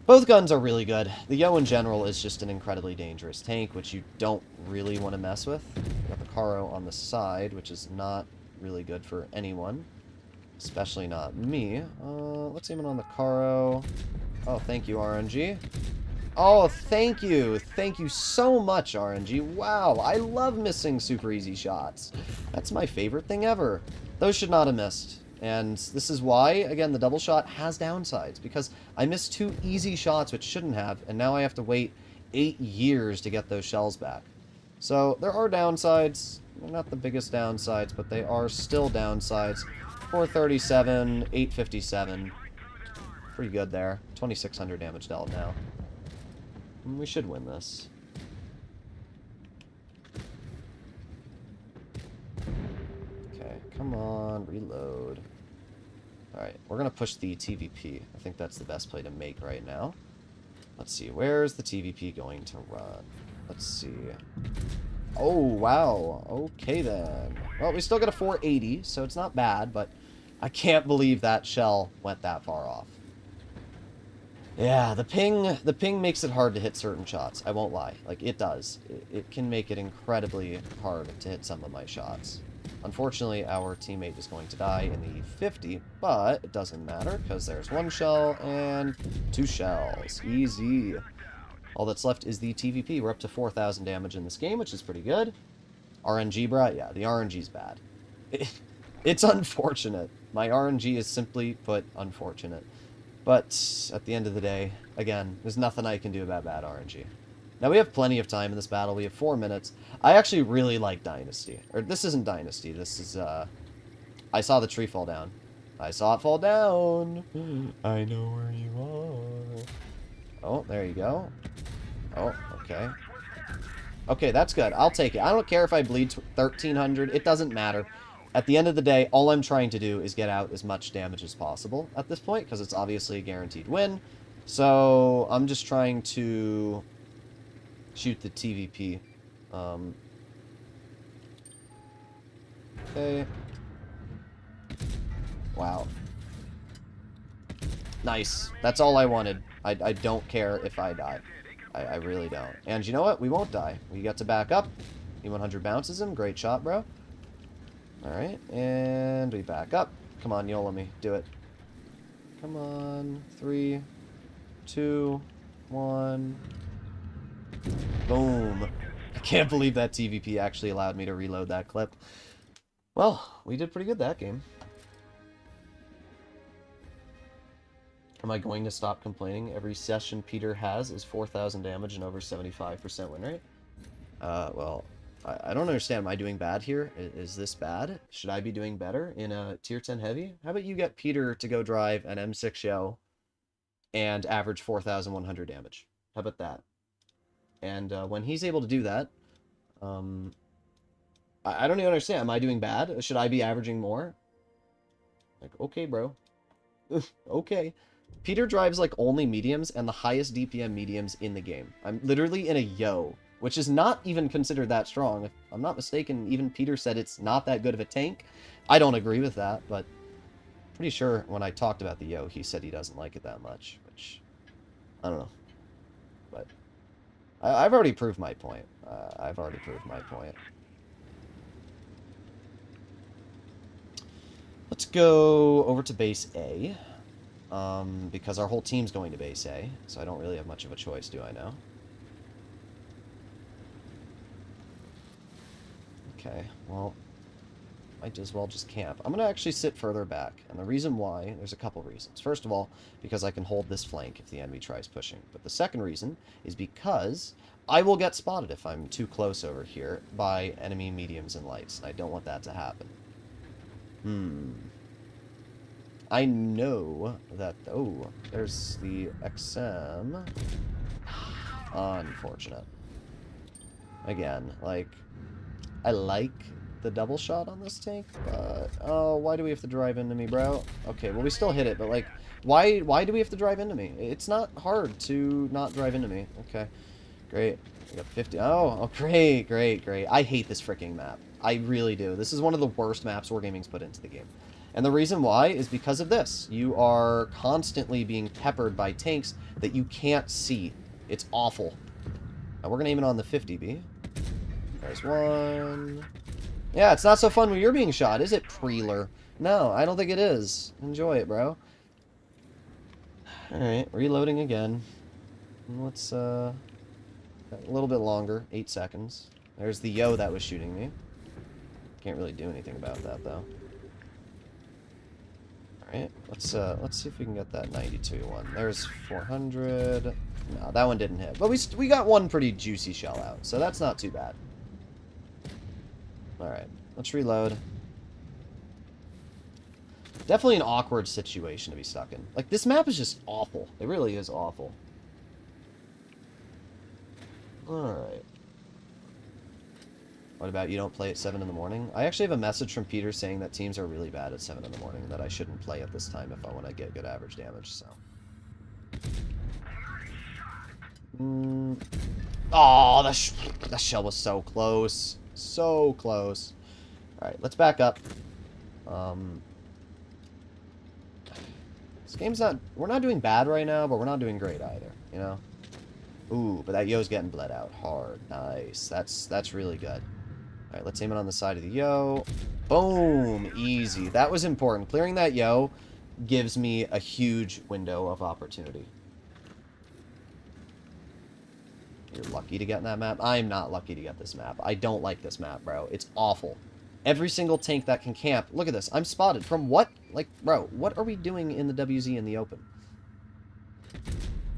Both guns are really good. The Yo in general is just an incredibly dangerous tank, which you don't really want to mess with. We got the Caro on the side, which is not really good for anyone. Especially not me. Let's aim it on the Caro. Oh, thank you, RNG. Oh, thank you. Thank you so much, RNG. Wow, I love missing super easy shots. That's my favorite thing ever. Those should not have missed. And this is why, again, the double shot has downsides, because I missed 2 easy shots which shouldn't have, and now I have to wait 8 years to get those shells back. So there are downsides. They're not the biggest downsides, but they are still downsides. 437, 857. Pretty good there. 2,600 damage dealt now. We should win this. Okay, come on, reload. Alright, we're going to push the TVP. I think that's the best play to make right now. Let's see, where's the TVP going to run? Let's see. Oh, wow. Okay, then. Well, we still got a 480, so it's not bad, but I can't believe that shell went that far off. Yeah, the ping makes it hard to hit certain shots. I won't lie. Like, it does. It can make it incredibly hard to hit some of my shots. Unfortunately, our teammate is going to die in the 50, but it doesn't matter, because there's one shell and 2 shells. Easy. All that's left is the TVP. We're up to 4,000 damage in this game, which is pretty good. RNG, bruh? Yeah, the RNG's bad. It's unfortunate. My RNG is simply put unfortunate. But at the end of the day, again, there's nothing I can do about bad RNG. Now, we have plenty of time in this battle. We have 4 minutes. I actually really like Dynasty. Or, this isn't Dynasty. This is, I saw the tree fall down. I saw it fall down. I know where you are. Oh, there you go. Oh, okay. Okay, that's good. I'll take it. I don't care if I bleed 1,300. It doesn't matter. At the end of the day, all I'm trying to do is get out as much damage as possible at this point, because it's obviously a guaranteed win. So, I'm just trying to shoot the TVP. Okay. Wow. Nice. That's all I wanted. I don't care if I die. I really don't. And you know what? We won't die. We got to back up. E100 bounces him. Great shot, bro. Alright. And we back up. Come on, YOLO me. Do it. Come on. 3, 2, 1. Boom. I can't believe that TVP actually allowed me to reload that clip. Well, we did pretty good that game. Am I going to stop complaining? Every session Peter has is 4,000 damage and over 75% win rate. Well, I don't understand. Am I doing bad here? Is this bad? Should I be doing better in a tier 10 heavy? How about you get Peter to go drive an M6 Yo and average 4,100 damage? How about that? And when he's able to do that, I don't even understand. Am I doing bad? Should I be averaging more? Like, okay, bro. Okay. Peter drives like only mediums and the highest DPM mediums in the game. I'm literally in a Yo, which is not even considered that strong. If I'm not mistaken, even Peter said it's not that good of a tank. I don't agree with that, but pretty sure when I talked about the Yo, he said he doesn't like it that much, which I don't know. But I've already proved my point. I've already proved my point. Let's go over to base A. Because our whole team's going to base A, so I don't really have much of a choice, do I now? Okay, well, might as well just camp. I'm going to actually sit further back, and the reason why, there's a couple reasons. First of all, because I can hold this flank if the enemy tries pushing. But the second reason is because I will get spotted if I'm too close over here by enemy mediums and lights, and I don't want that to happen. I know that... Oh, there's the XM. Unfortunate. Again, like, I like the double shot on this tank, but... Oh, why do we have to drive into me, bro? Okay, well, we still hit it, but, like, why do we have to drive into me? It's not hard to not drive into me. Okay, great. We got 50. Oh, great, great, great. I hate this freaking map. I really do. This is one of the worst maps Wargaming's put into the game. And the reason why is because of this. You are constantly being peppered by tanks that you can't see. It's awful. Now we're going to aim it on the 50B. There's one. Yeah, it's not so fun when you're being shot, is it, Preeler? No, I don't think it is. Enjoy it, bro. Alright, reloading again. Let's, a little bit longer. 8 seconds. There's the Yo that was shooting me. Can't really do anything about that, though. Alright, let's see if we can get that 92 one. There's 400. No, that one didn't hit. But we got one pretty juicy shell out, so that's not too bad. Alright, let's reload. Definitely an awkward situation to be stuck in. Like, this map is just awful. It really is awful. Alright. What about you don't play at 7 in the morning? I actually have a message from Peter saying that teams are really bad at 7 in the morning and that I shouldn't play at this time if I want to get good average damage, so. Oh, that shell was so close. So close. Alright, let's back up. This game's not... We're not doing bad right now, but we're not doing great either, you know? Ooh, but that Yo's getting bled out hard. Nice. That's really good. Alright, let's aim it on the side of the Yo. Boom! Easy. That was important. Clearing that Yo gives me a huge window of opportunity. You're lucky to get in that map. I'm not lucky to get this map. I don't like this map, bro. It's awful. Every single tank that can camp. Look at this. I'm spotted. From what? Like, bro, what are we doing in the WZ in the open?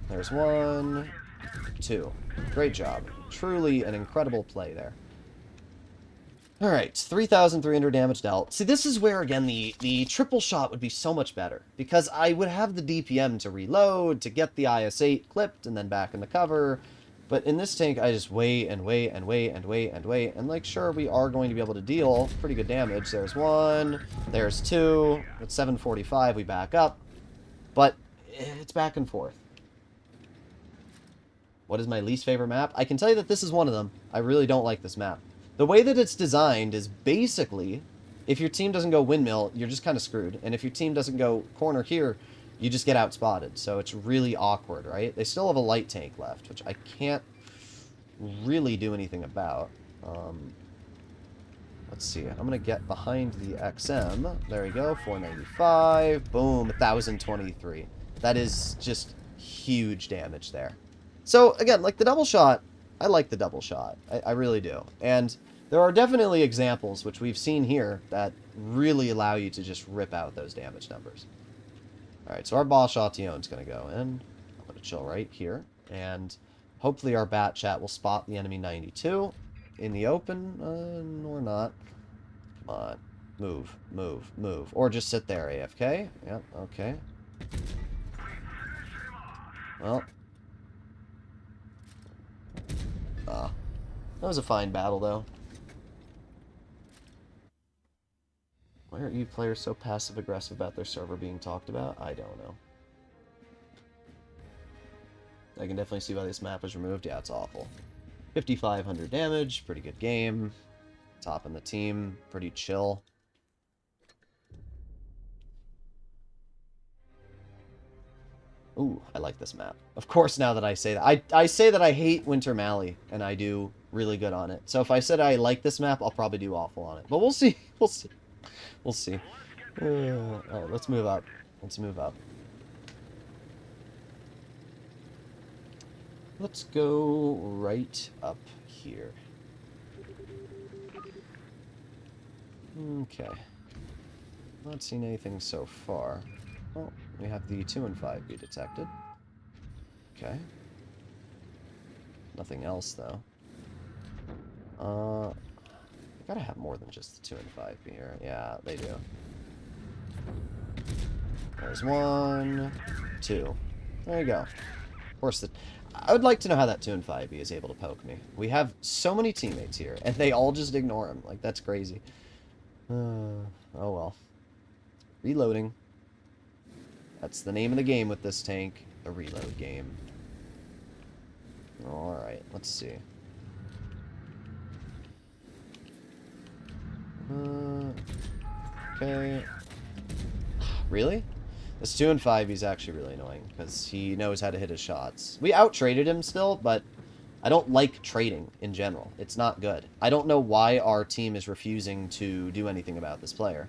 There's 1, 2. Great job. Truly an incredible play there. Alright, 3,300 damage dealt. See, this is where, again, the triple shot would be so much better. Because I would have the DPM to reload, to get the IS-8 clipped, and then back in the cover. But in this tank, I just wait and wait and wait and wait and wait. And, like, sure, we are going to be able to deal pretty good damage. There's 1. There's 2. At 745, we back up. But it's back and forth. What is my least favorite map? I can tell you that this is one of them. I really don't like this map. The way that it's designed is basically, if your team doesn't go windmill, you're just kind of screwed. And if your team doesn't go corner here, you just get outspotted. So it's really awkward, right? They still have a light tank left, which I can't really do anything about. Let's see. I'm going to get behind the XM. There we go. 495. Boom. 1,023. That is just huge damage there. So, again, like the double shot, I like the double shot. I really do. And there are definitely examples, which we've seen here, that really allow you to just rip out those damage numbers. Alright, so our boss Chatillon's going to go in. I'm going to chill right here. And hopefully our bat chat will spot the enemy 92 in the open. Or not. Come on. Move, move, move. Or just sit there, AFK. Yep, okay. Well. That was a fine battle, though. Why are you players so passive-aggressive about their server being talked about? I don't know. I can definitely see why this map was removed. Yeah, it's awful. 5,500 damage, pretty good game. Top in the team, pretty chill. Ooh, I like this map. Of course, now that I say that. I say that I hate Winter Malley, and I do really good on it. So if I said I like this map, I'll probably do awful on it. But we'll see. We'll see. We'll see. Alright, let's move up. Let's move up. Let's go right up here. Okay. Not seen anything so far. Oh, we have the 2 and 5B detected. Okay. Nothing else, though. They gotta have more than just the 2 and 5B here. Yeah, they do. There's 1, 2. There you go. Of course, I would like to know how that 2 and 5B is able to poke me. We have so many teammates here, and they all just ignore him. Like, that's crazy. Oh, well. Reloading. That's the name of the game with this tank. The reload game. Alright, let's see. Okay. Really? This 2 and 5 he's actually really annoying, because he knows how to hit his shots. We out-traded him still, but I don't like trading in general. It's not good. I don't know why our team is refusing to do anything about this player.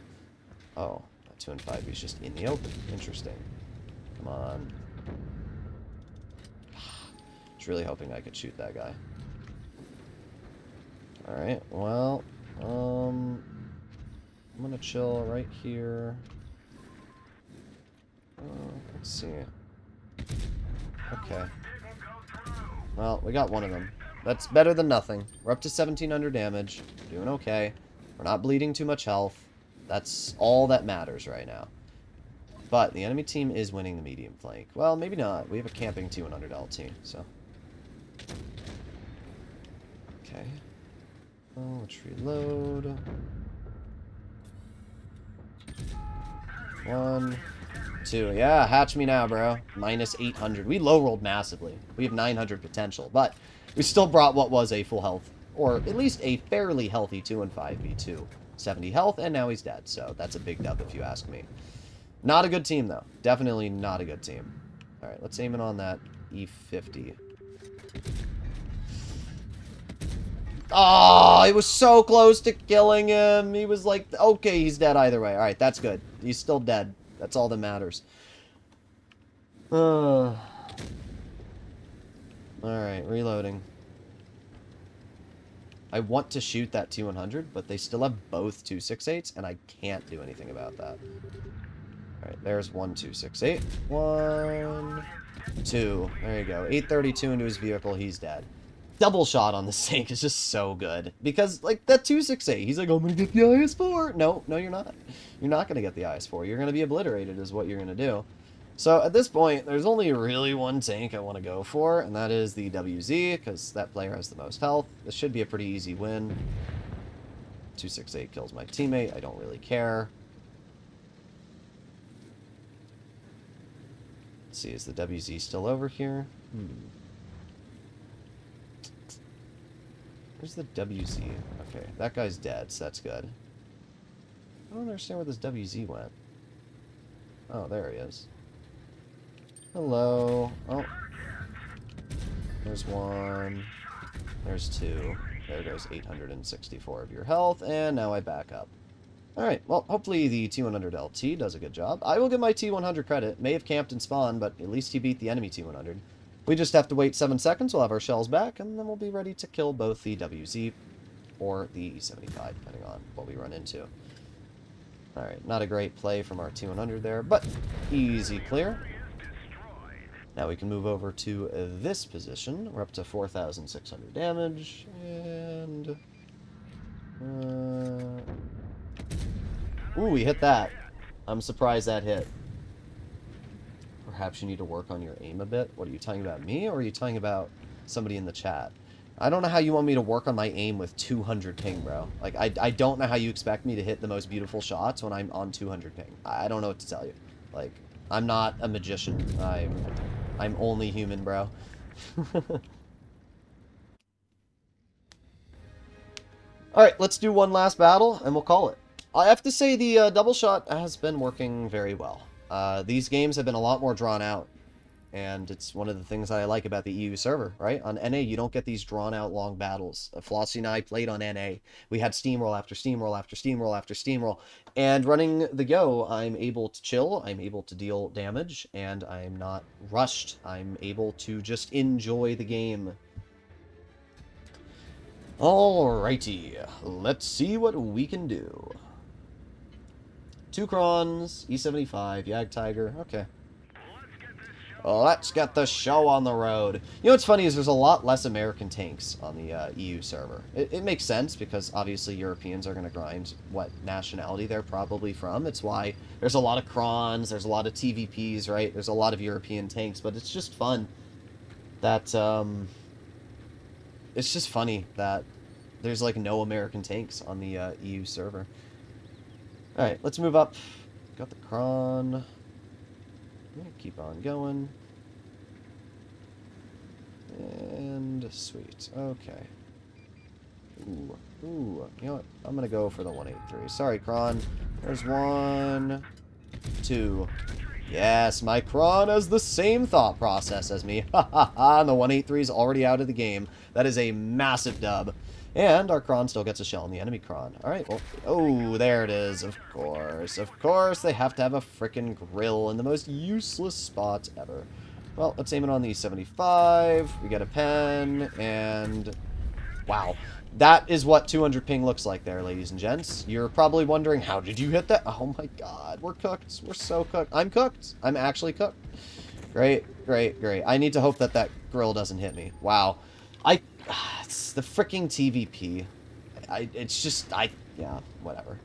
Oh. 2 and 5 he's just in the open. Interesting. Come on. Just really hoping I could shoot that guy. Alright, well, I'm gonna chill right here. Let's see. Okay. Well, we got one of them. That's better than nothing. We're up to 1,700 damage. We're doing okay. We're not bleeding too much health. That's all that matters right now. But the enemy team is winning the medium flank. Well, maybe not. We have a camping T100 LT, so. Okay. Oh, let's reload. 1, 2. Yeah, hatch me now, bro. Minus 800. We low rolled massively. We have 900 potential, but we still brought what was a full health, or at least a fairly healthy 2 and 5v2. 70 health, and now he's dead, so that's a big dub if you ask me. Not a good team, though. Definitely not a good team. Alright, let's aim it on that E50. Oh, it was so close to killing him. He was like, okay, he's dead either way. Alright, that's good. He's still dead. That's all that matters. Alright, reloading. I want to shoot that T100, but they still have both 268s, and I can't do anything about that. Alright, there's 1 268. 1, 2. There you go. 832 into his vehicle. He's dead. Double shot on the sink is just so good. Because, like, that 268, he's like, I'm going to get the IS-4. No, you're not. You're not going to get the IS-4. You're going to be obliterated is what you're going to do. So, at this point, there's only really one tank I want to go for, and that is the WZ, because that player has the most health. This should be a pretty easy win. 268 kills my teammate. I don't really care. Let's see, is the WZ still over here? Where's the WZ? Okay, that guy's dead, so that's good. I don't understand where this WZ went. Oh, there he is. Hello. Oh. There's 1. There's 2. There goes 864 of your health, and now I back up. Alright, well, hopefully the T100 LT does a good job. I will give my T100 credit. May have camped and spawned, but at least he beat the enemy T100. We just have to wait 7 seconds, we'll have our shells back, and then we'll be ready to kill both the WZ or the E75, depending on what we run into. Alright, not a great play from our T100 there, but easy clear. Now we can move over to this position. We're up to 4,600 damage, and... Ooh, we hit that. I'm surprised that hit. Perhaps you need to work on your aim a bit. What, are you talking about me, or are you talking about somebody in the chat? I don't know how you want me to work on my aim with 200 ping, bro. Like, I don't know how you expect me to hit the most beautiful shots when I'm on 200 ping. I don't know what to tell you. Like, I'm not a magician. I'm only human, bro. Alright, let's do one last battle, and we'll call it. I have to say the double shot has been working very well. These games have been a lot more drawn out, and it's one of the things I like about the EU server, right? On NA, you don't get these drawn-out long battles. Flossie and I played on NA. We had steamroll after steamroll after steamroll after steamroll, and running the Go, I'm able to chill, I'm able to deal damage, and I'm not rushed. I'm able to just enjoy the game. Alrighty, let's see what we can do. 2 Crons, E75, Yag Tiger, okay. Let's get the show on the road. You know what's funny is there's a lot less American tanks on the EU server. It makes sense because obviously Europeans are going to grind what nationality they're probably from. It's why there's a lot of Crons, there's a lot of TVPs, right? There's a lot of European tanks, but it's just fun that, it's just funny that there's like no American tanks on the EU server. Alright, let's move up. Got the Cron. I'm gonna keep on going. And sweet. Okay. Ooh. You know what? I'm gonna go for the 183. Sorry, Cron. There's 1, 2. Yes, my Cron has the same thought process as me. Ha ha ha, and the 183 is already out of the game. That is a massive dub. And our Cron still gets a shell in the enemy Cron. Alright, well, oh, there it is. Of course, they have to have a frickin' grill in the most useless spot ever. Well, let's aim it on the 75. We get a pen, and wow. That is what 200 ping looks like there, ladies and gents. You're probably wondering, how did you hit that? Oh my god, we're cooked. We're so cooked. I'm cooked. I'm actually cooked. Great. I need to hope that that grill doesn't hit me. Wow. It's the freaking TVP. Yeah, whatever.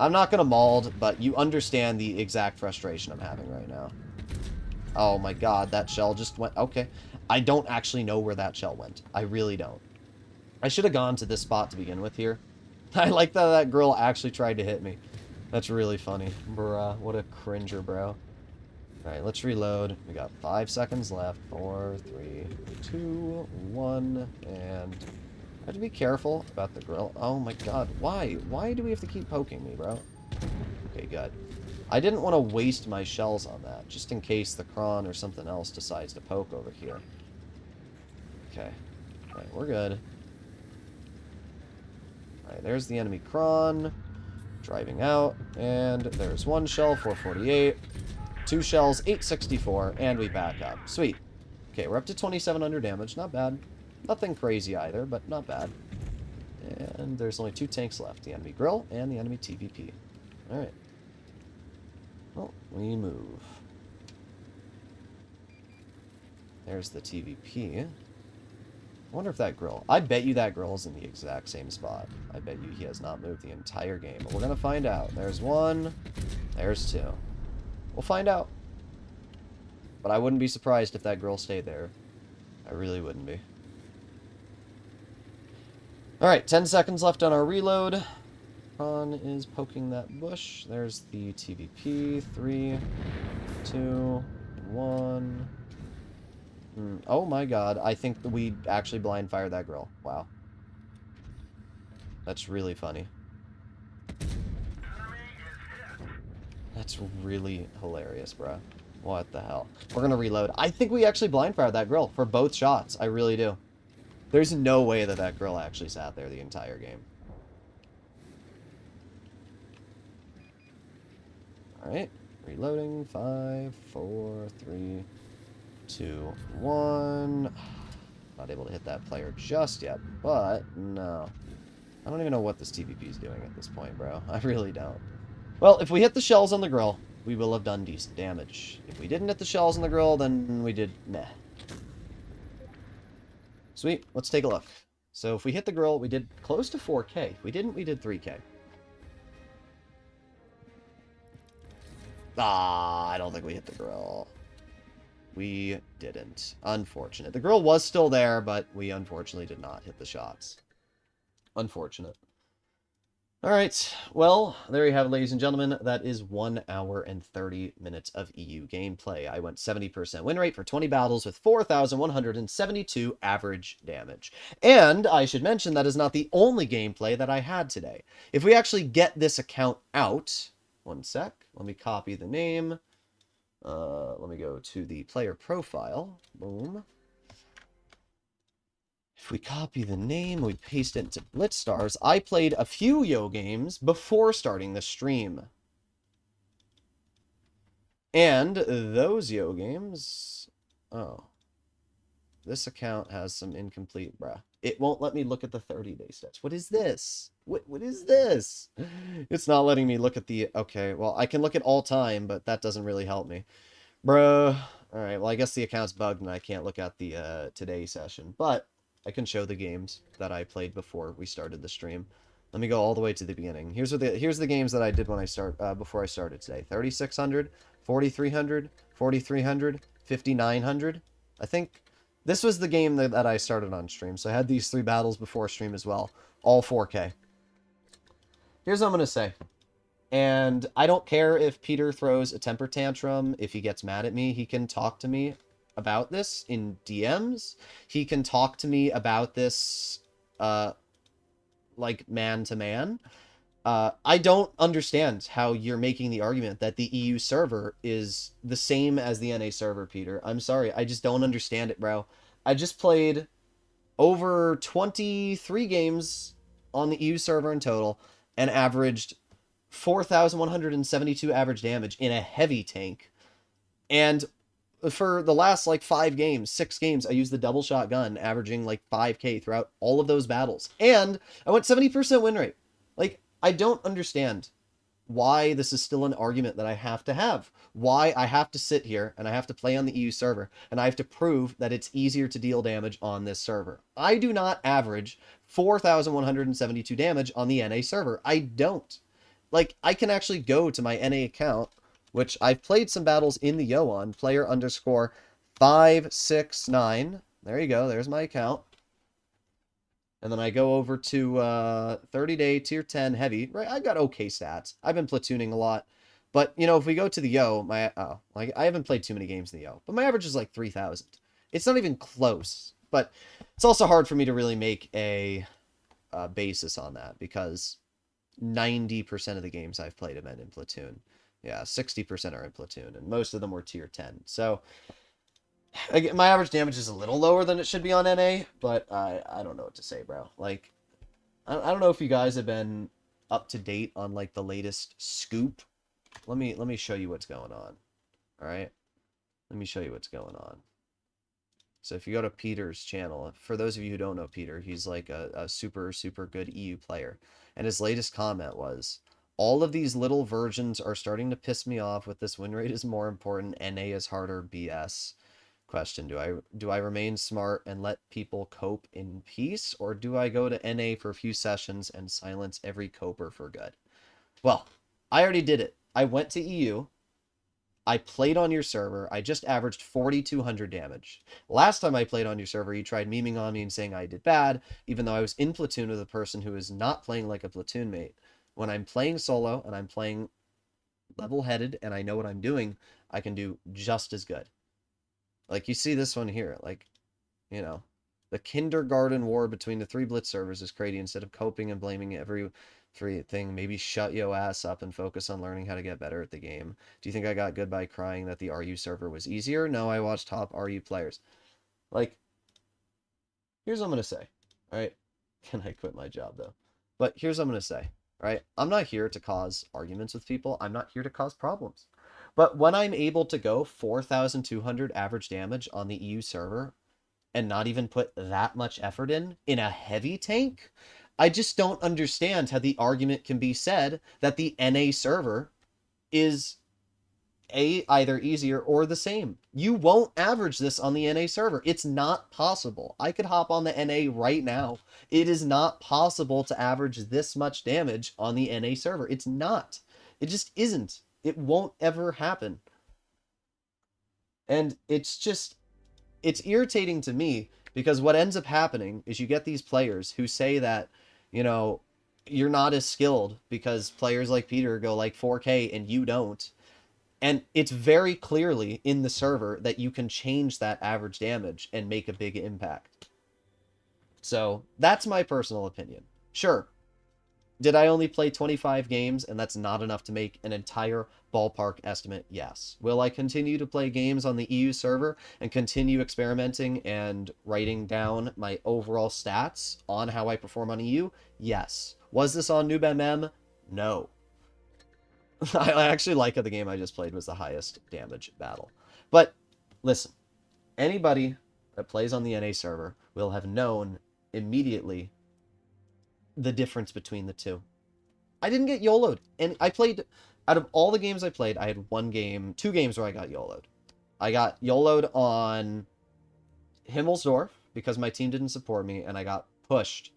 I'm not gonna mauled, but you understand the exact frustration I'm having right now. Oh my god, that shell just went... Okay. I don't actually know where that shell went. I really don't. I should have gone to this spot to begin with here. I like that that girl actually tried to hit me. That's really funny. Bruh, what a cringer, bro. Alright, let's reload. We got 5 seconds left. 4, 3, 2, 1, and... I have to be careful about the grill. Oh my god, why? Why do we have to keep poking me, bro? Okay, good. I didn't want to waste my shells on that, just in case the cron or something else decides to poke over here. Okay. Alright, we're good. Alright, there's the enemy cron. Driving out. And there's 1 shell, 448. 2 shells, 864. And we back up. Sweet. Okay, we're up to 2,700 damage. Not bad. Nothing crazy either, but not bad. And there's only 2 tanks left. The enemy grill and the enemy TVP. Alright. Well, we move. There's the TVP. I wonder if that grill... I bet you that grill is in the exact same spot. I bet you he has not moved the entire game. But we're going to find out. There's 1. There's 2. We'll find out. But I wouldn't be surprised if that grill stayed there. I really wouldn't be. Alright, 10 seconds left on our reload. Ron is poking that bush. There's the TVP. 3, 2, 1... Oh my god, I think we actually blind fired that grill. Wow. That's really funny. That's really hilarious, bro. What the hell? We're gonna reload. I think we actually blind fired that grill for both shots. I really do. There's no way that that grill actually sat there the entire game. Alright. Reloading. 5, 4, 3... 2, 1. Not able to hit that player just yet, but no. I don't even know what this TVP is doing at this point, bro. I really don't. Well, if we hit the shells on the grill, we will have done decent damage. If we didn't hit the shells on the grill, then we did meh. Sweet, let's take a look. So if we hit the grill, we did close to 4K. If we didn't, we did 3K. Ah, I don't think we hit the grill. We didn't. Unfortunate. The grill was still there, but we unfortunately did not hit the shots. Unfortunate. Alright, well, there you have it, ladies and gentlemen. That is 1 hour and 30 minutes of EU gameplay. I went 70% win rate for 20 battles with 4,172 average damage. And I should mention that is not the only gameplay that I had today. If we actually get this account out... One sec. Let me copy the name. Let me go to the player profile. Boom. If we copy the name, we paste it into Blitzstars. I played a few Yo games before starting the stream. And those Yo games... Oh. This account has some incomplete... Bruh. It won't let me look at the 30-day stats. What is this? What is this? It's not letting me look at the... Okay, well, I can look at all time, but that doesn't really help me. Bruh. Alright, well, I guess the account's bugged and I can't look at the today session. But I can show the games that I played before we started the stream. Let me go all the way to the beginning. Here's the games that I did when I before I started today. 3,600, 4,300, 4,300, 5,900. I think this was the game that I started on stream. So I had these 3 battles before stream as well. All 4K. Here's what I'm going to say. And I don't care if Peter throws a temper tantrum. If he gets mad at me, he can talk to me about this in DMs. He can talk to me about this, like, man to man. I don't understand how you're making the argument that the EU server is the same as the NA server, Peter. I'm sorry. I just don't understand it, bro. I just played over 23 games on the EU server in total and averaged 4,172 average damage in a heavy tank. And for the last, like, 5 games, 6 games, I used the double shotgun, averaging, like, 5K throughout all of those battles. And I went 70% win rate. Like, I don't understand why this is still an argument that I have to have. Why I have to sit here and I have to play on the EU server and I have to prove that it's easier to deal damage on this server. I do not average 4,172 damage on the NA server. I don't. like, I can actually go to my NA account, which I've played some battles in the Yo on, player underscore 569. There you go. There's my account. And then I go over to 30-day tier 10 heavy. Right, I've got okay stats. I've been platooning a lot. But, you know, if we go to the Yo, like, I haven't played too many games in the Yo, but my average is like 3,000. It's not even close. But it's also hard for me to really make a basis on that because 90% of the games I've played have been in Platoon. Yeah, 60% are in Platoon, and most of them were tier 10. So, again, my average damage is a little lower than it should be on NA, but I don't know what to say, bro. Like, I don't know if you guys have been up to date on, like, the latest scoop. Let me show you what's going on. All right? Let me show you what's going on. So if you go to Peter's channel, for those of you who don't know Peter, he's like a super, super good EU player. And his latest comment was, all of these little versions are starting to piss me off with this win rate is more important, NA is harder, BS. Question, do I remain smart and let people cope in peace, or do I go to NA for a few sessions and silence every coper for good? Well, I already did it. I went to EU. I played on your server. I just averaged 4,200 damage. Last time I played on your server, you tried memeing on me and saying I did bad, even though I was in platoon with a person who is not playing like a platoon mate. When I'm playing solo and I'm playing level-headed and I know what I'm doing, I can do just as good. Like, you see this one here. Like, you know, the kindergarten war between the 3 Blitz servers is crazy. Instead of coping and blaming every thing, maybe shut your ass up and focus on learning how to get better at the game. Do you think I got good by crying that the RU server was easier? No, I watched top RU players. Like, here's what I'm going to say. All right? Can I quit my job, though? But here's what I'm going to say. All right? I'm not here to cause arguments with people. I'm not here to cause problems. But when I'm able to go 4,200 average damage on the EU server and not even put that much effort in a heavy tank, I just don't understand how the argument can be said that the NA server is either easier or the same. You won't average this on the NA server. It's not possible. I could hop on the NA right now. It is not possible to average this much damage on the NA server. It's not. It just isn't. It won't ever happen. And it's irritating to me because what ends up happening is you get these players who say that, you know, you're not as skilled because players like Peter go like 4K and you don't. And it's very clearly in the server that you can change that average damage and make a big impact. So that's my personal opinion. Sure. Did I only play 25 games and that's not enough to make an entire ballpark estimate? Yes. Will I continue to play games on the EU server and continue experimenting and writing down my overall stats on how I perform on EU? Yes. Was this on Noob MM? No. I actually like how the game I just played was the highest damage battle. But listen, anybody that plays on the NA server will have known immediately the difference between the two. I didn't get YOLO'd. And I played, out of all the games I played, I had two games where I got YOLO'd. I got YOLO'd on Himmelsdorf because my team didn't support me and I got pushed.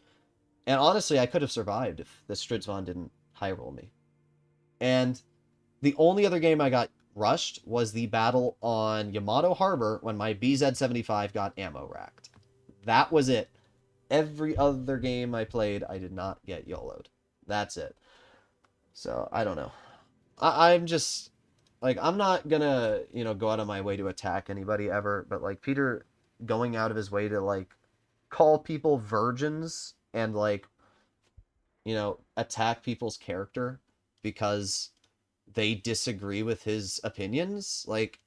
And honestly, I could have survived if the Stridsvon didn't high roll me. And the only other game I got rushed was the battle on Yamato Harbor when my BZ-75 got ammo racked. That was it. Every other game I played, I did not get YOLO'd. That's it. So, I don't know. I'm just, like, I'm not gonna, you know, go out of my way to attack anybody ever, but, like, Peter going out of his way to, like, call people virgins and, like, you know, attack people's character because they disagree with his opinions. Like,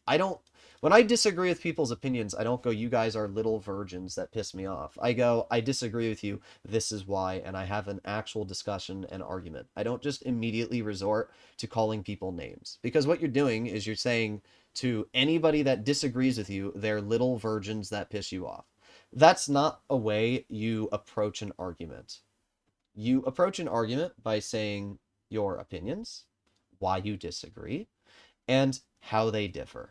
when I disagree with people's opinions, I don't go, you guys are little virgins that piss me off. I go, I disagree with you, this is why, and I have an actual discussion and argument. I don't just immediately resort to calling people names. Because what you're doing is you're saying to anybody that disagrees with you, they're little virgins that piss you off. That's not a way you approach an argument. You approach an argument by saying your opinions, why you disagree, and how they differ.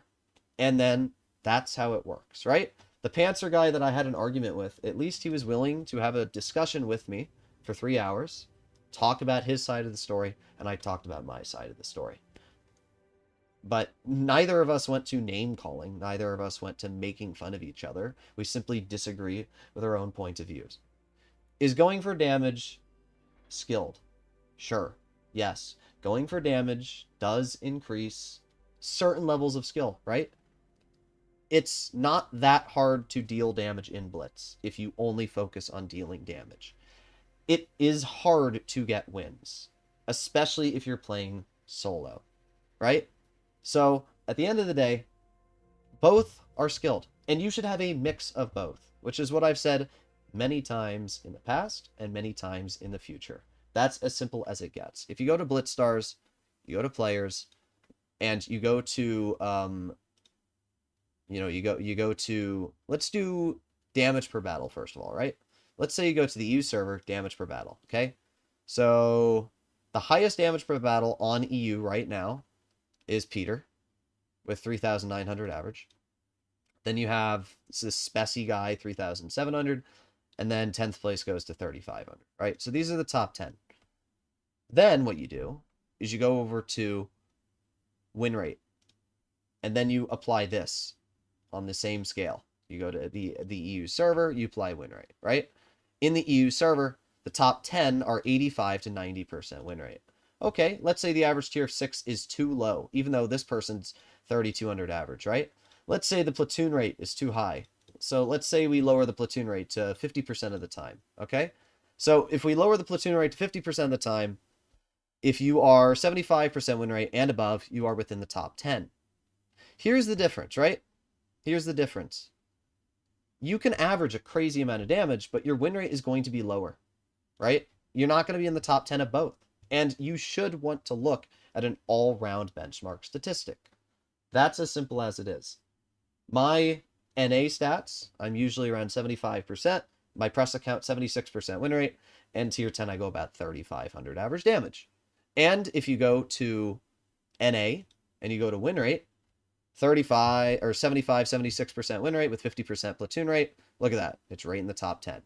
And then that's how it works, right? The Panzer guy that I had an argument with, at least he was willing to have a discussion with me for 3 hours. talk about his side of the story, and I talked about my side of the story. But neither of us went to name calling. Neither of us went to making fun of each other. We simply disagree with our own point of views. Is going for damage skilled? Sure. Yes. Going for damage does increase certain levels of skill, right? It's not that hard to deal damage in Blitz if you only focus on dealing damage. It is hard to get wins, especially if you're playing solo, right? So, at the end of the day, both are skilled, and you should have a mix of both, which is what I've said many times in the past and many times in the future. That's as simple as it gets. If you go to Blitz Stars, you go to players, and you go to you go to, let's do damage per battle first of all, right? Let's say you go to the EU server, damage per battle, okay? So the highest damage per battle on EU right now is Peter with 3,900 average. Then you have this Spessy guy, 3,700, and then 10th place goes to 3,500, right? So these are the top 10. Then what you do is you go over to win rate, and then you apply this on the same scale. You go to the EU server, you apply win rate, right? In the EU server, the top 10 are 85 to 90% win rate. Okay, let's say the average tier of 6 is too low, even though this person's 3,200 average, right? Let's say the platoon rate is too high. So let's say we lower the platoon rate to 50% of the time, okay? So if we lower the platoon rate to 50% of the time, if you are 75% win rate and above, you are within the top 10. Here's the difference, right? Here's the difference. You can average a crazy amount of damage, but your win rate is going to be lower, right? You're not going to be in the top 10 of both. And you should want to look at an all-round benchmark statistic. That's as simple as it is. My NA stats, I'm usually around 75%. My press account, 76% win rate. And tier 10, I go about 3,500 average damage. And if you go to NA and you go to win rate, 35 or 75, 76% win rate with 50% platoon rate. Look at that. It's right in the top 10.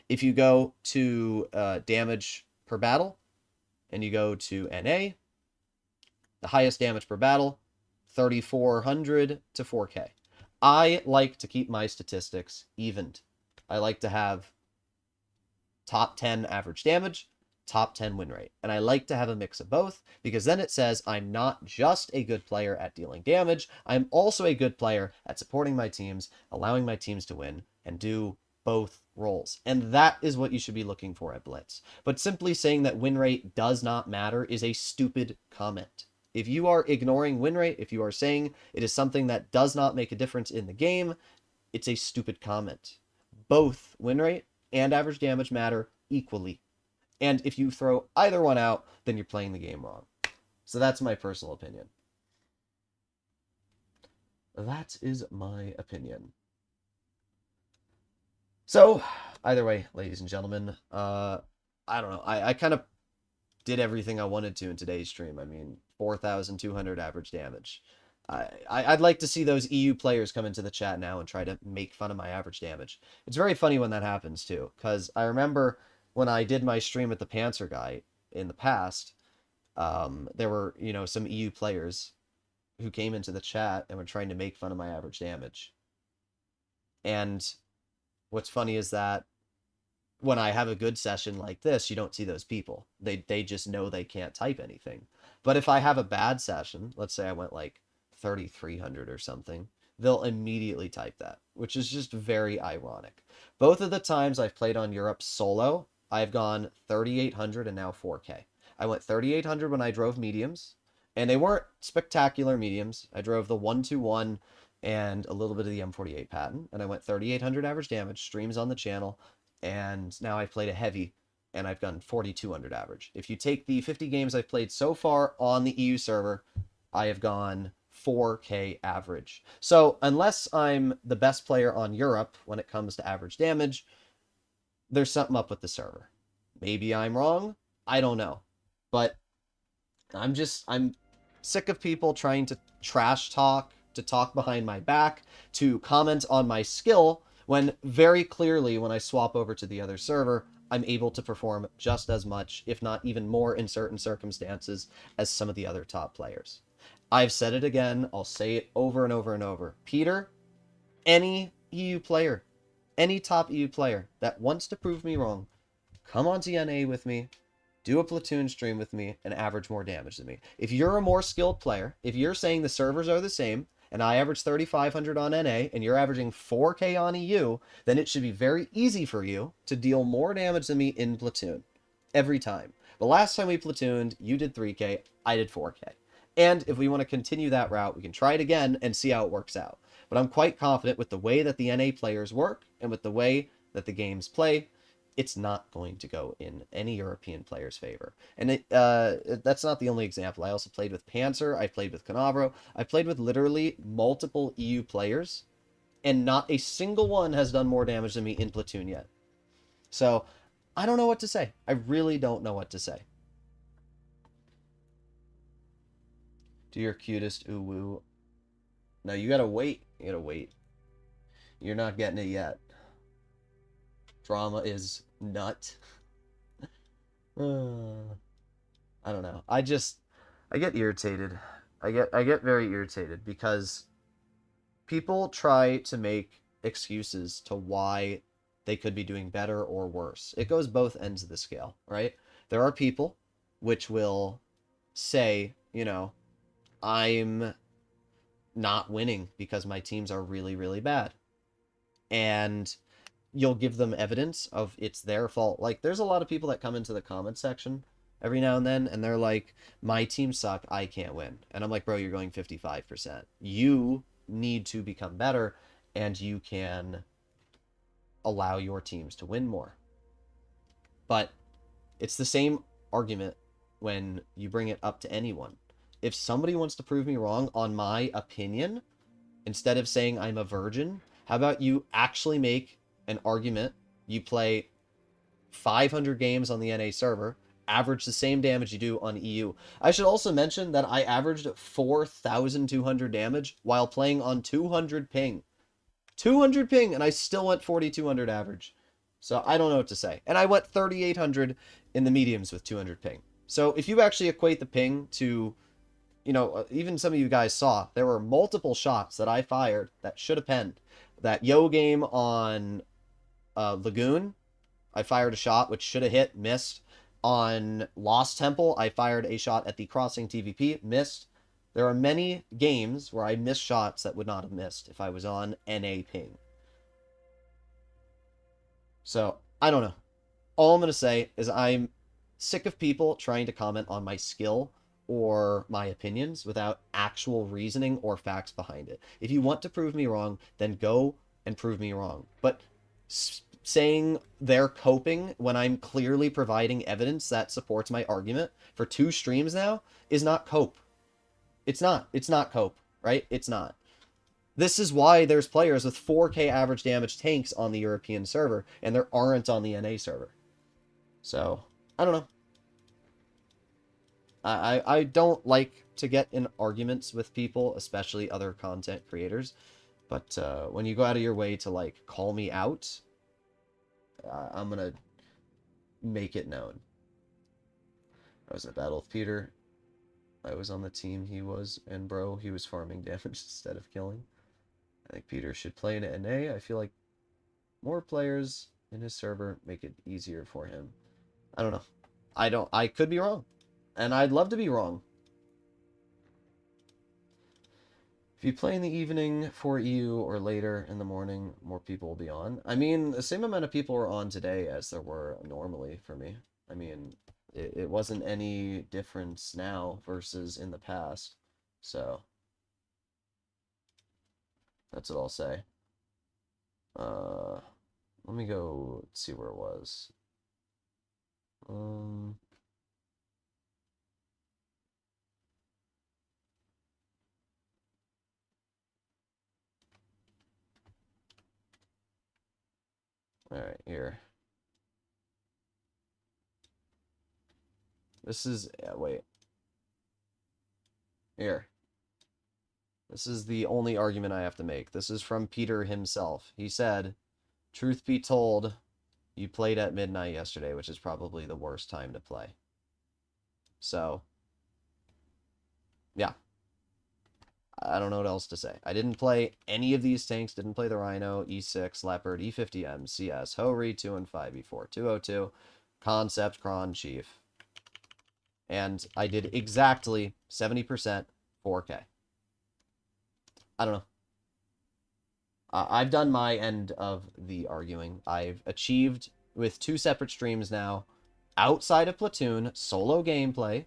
If you go to damage per battle and you go to NA, the highest damage per battle, 3,400 to 4K. I like to keep my statistics evened. I like to have top 10 average damage, top 10 win rate. And I like to have a mix of both because then it says I'm not just a good player at dealing damage, I'm also a good player at supporting my teams, allowing my teams to win, and do both roles. And that is what you should be looking for at Blitz. But simply saying that win rate does not matter is a stupid comment. If you are ignoring win rate, if you are saying it is something that does not make a difference in the game, it's a stupid comment. Both win rate and average damage matter equally. And if you throw either one out, then you're playing the game wrong. So that's my personal opinion. That is my opinion. So, either way, ladies and gentlemen, I don't know. I kind of did everything I wanted to in today's stream. I mean, 4,200 average damage. I'd like to see those EU players come into the chat now and try to make fun of my average damage. It's very funny when that happens, too, because I remember when I did my stream with the Panzer guy in the past, there were, some EU players who came into the chat and were trying to make fun of my average damage. And what's funny is that when I have a good session like this, you don't see those people. They just know they can't type anything. But if I have a bad session, let's say I went like 3,300 or something, they'll immediately type that, which is just very ironic. Both of the times I've played on Europe solo, I've gone 3,800 and now 4K. I went 3,800 when I drove mediums, and they weren't spectacular mediums. I drove the 121 and a little bit of the M48 patent, and I went 3,800 average damage, streams on the channel, and now I've played a heavy, and I've done 4,200 average. If you take the 50 games I've played so far on the EU server, I have gone 4K average. So unless I'm the best player on Europe when it comes to average damage, there's something up with the server. Maybe I'm wrong. I don't know. But I'm sick of people trying to trash talk, to talk behind my back, to comment on my skill, when very clearly when I swap over to the other server, I'm able to perform just as much, if not even more in certain circumstances, as some of the other top players. I've said it again, I'll say it over and over and over. Peter, any EU player, any top EU player that wants to prove me wrong, come onto NA with me, do a platoon stream with me, and average more damage than me. If you're a more skilled player, if you're saying the servers are the same, and I average 3,500 on NA, and you're averaging 4k on EU, then it should be very easy for you to deal more damage than me in platoon. Every time. The last time we platooned, you did 3k, I did 4k. And if we want to continue that route, we can try it again and see how it works out. But I'm quite confident with the way that the NA players work, and with the way that the games play, it's not going to go in any European player's favor. And that's not the only example. I also played with Panzer, I played with Canavro, I played with literally multiple EU players, and not a single one has done more damage than me in platoon yet. So, I don't know what to say. I really don't know what to say. Do your cutest ooh-woo. No, you gotta wait. You gotta wait. You're not getting it yet. Drama is nut. I don't know. I get irritated. I get very irritated because people try to make excuses to why they could be doing better or worse. It goes both ends of the scale, right? There are people which will say, you know, I'm not winning because my teams are really, really bad. And you'll give them evidence of it's their fault. Like, there's a lot of people that come into the comment section every now and then, and they're like, my team suck, I can't win. And I'm like, bro, you're going 55%. You need to become better, and you can allow your teams to win more. But it's the same argument when you bring it up to anyone. If somebody wants to prove me wrong on my opinion, instead of saying I'm a virgin, how about you actually make an argument? You play 500 games on the NA server, average the same damage you do on EU. I should also mention that I averaged 4,200 damage while playing on 200 ping. 200 ping, and I still went 4,200 average. So I don't know what to say. And I went 3,800 in the mediums with 200 ping. So if you actually equate the ping to, you know, even some of you guys saw, there were multiple shots that I fired that should have penned. That Yo game on Lagoon, I fired a shot which should have hit, missed. On Lost Temple, I fired a shot at the Crossing TVP, missed. There are many games where I missed shots that would not have missed if I was on NA ping. So, I don't know. All I'm going to say is I'm sick of people trying to comment on my skill or my opinions without actual reasoning or facts behind it. If you want to prove me wrong, then go and prove me wrong. But saying they're coping when I'm clearly providing evidence that supports my argument for 2 streams now is not cope. It's not. It's not cope, right? It's not. This is why there's players with 4k average damage tanks on the European server, and there aren't on the NA server. So, I don't know. I don't like to get in arguments with people, especially other content creators. But when you go out of your way to, like, call me out, I'm gonna make it known. I was in a battle with Peter. I was on the team he was, and bro, he was farming damage instead of killing. I think Peter should play in NA. I feel like more players in his server make it easier for him. I don't know. I could be wrong. And I'd love to be wrong. If you play in the evening for EU or later in the morning, more people will be on. I mean, the same amount of people were on today as there were normally for me. I mean, it wasn't any difference now versus in the past. So, that's what I'll say. Let me go see where it was. Alright, here. This is, yeah, wait. Here. This is the only argument I have to make. This is from Peter himself. He said, truth be told, You played at midnight yesterday, which is probably the worst time to play. So, yeah. I don't know what else to say. I didn't play any of these tanks. Didn't play the Rhino, E6, Leopard, E50M, CS, Ho-Ri, 2 and 5, E4, 202, Concept, Cron, Chief. And I did exactly 70% 4K. I don't know. I've done my end of the arguing. I've achieved, with 2 separate streams now, outside of Platoon, solo gameplay,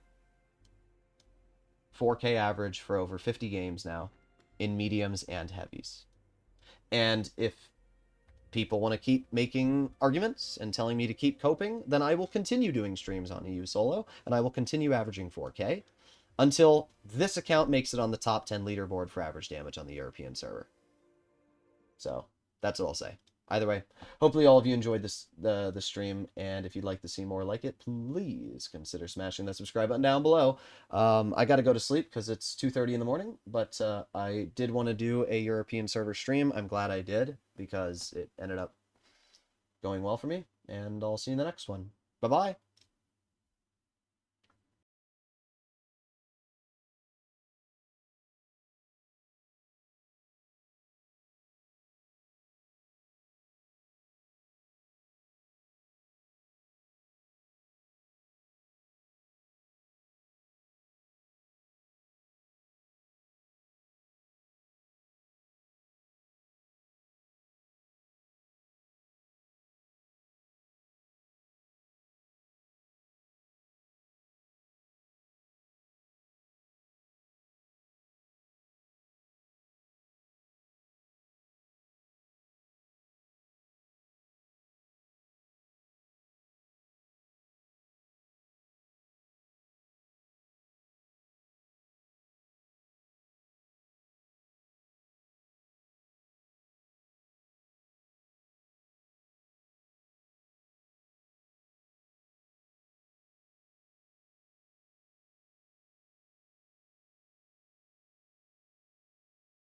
4K average for over 50 games now, in mediums and heavies. And if people want to keep making arguments and telling me to keep coping, then I will continue doing streams on EU solo, and I will continue averaging 4K until this account makes it on the top 10 leaderboard for average damage on the European server. So that's what I'll say. Either way, hopefully all of you enjoyed the stream, and if you'd like to see more like it, please consider smashing that subscribe button down below. I got to go to sleep because it's 2:30 in the morning, but I did want to do a European server stream. I'm glad I did because it ended up going well for me, and I'll see you in the next one. Bye-bye.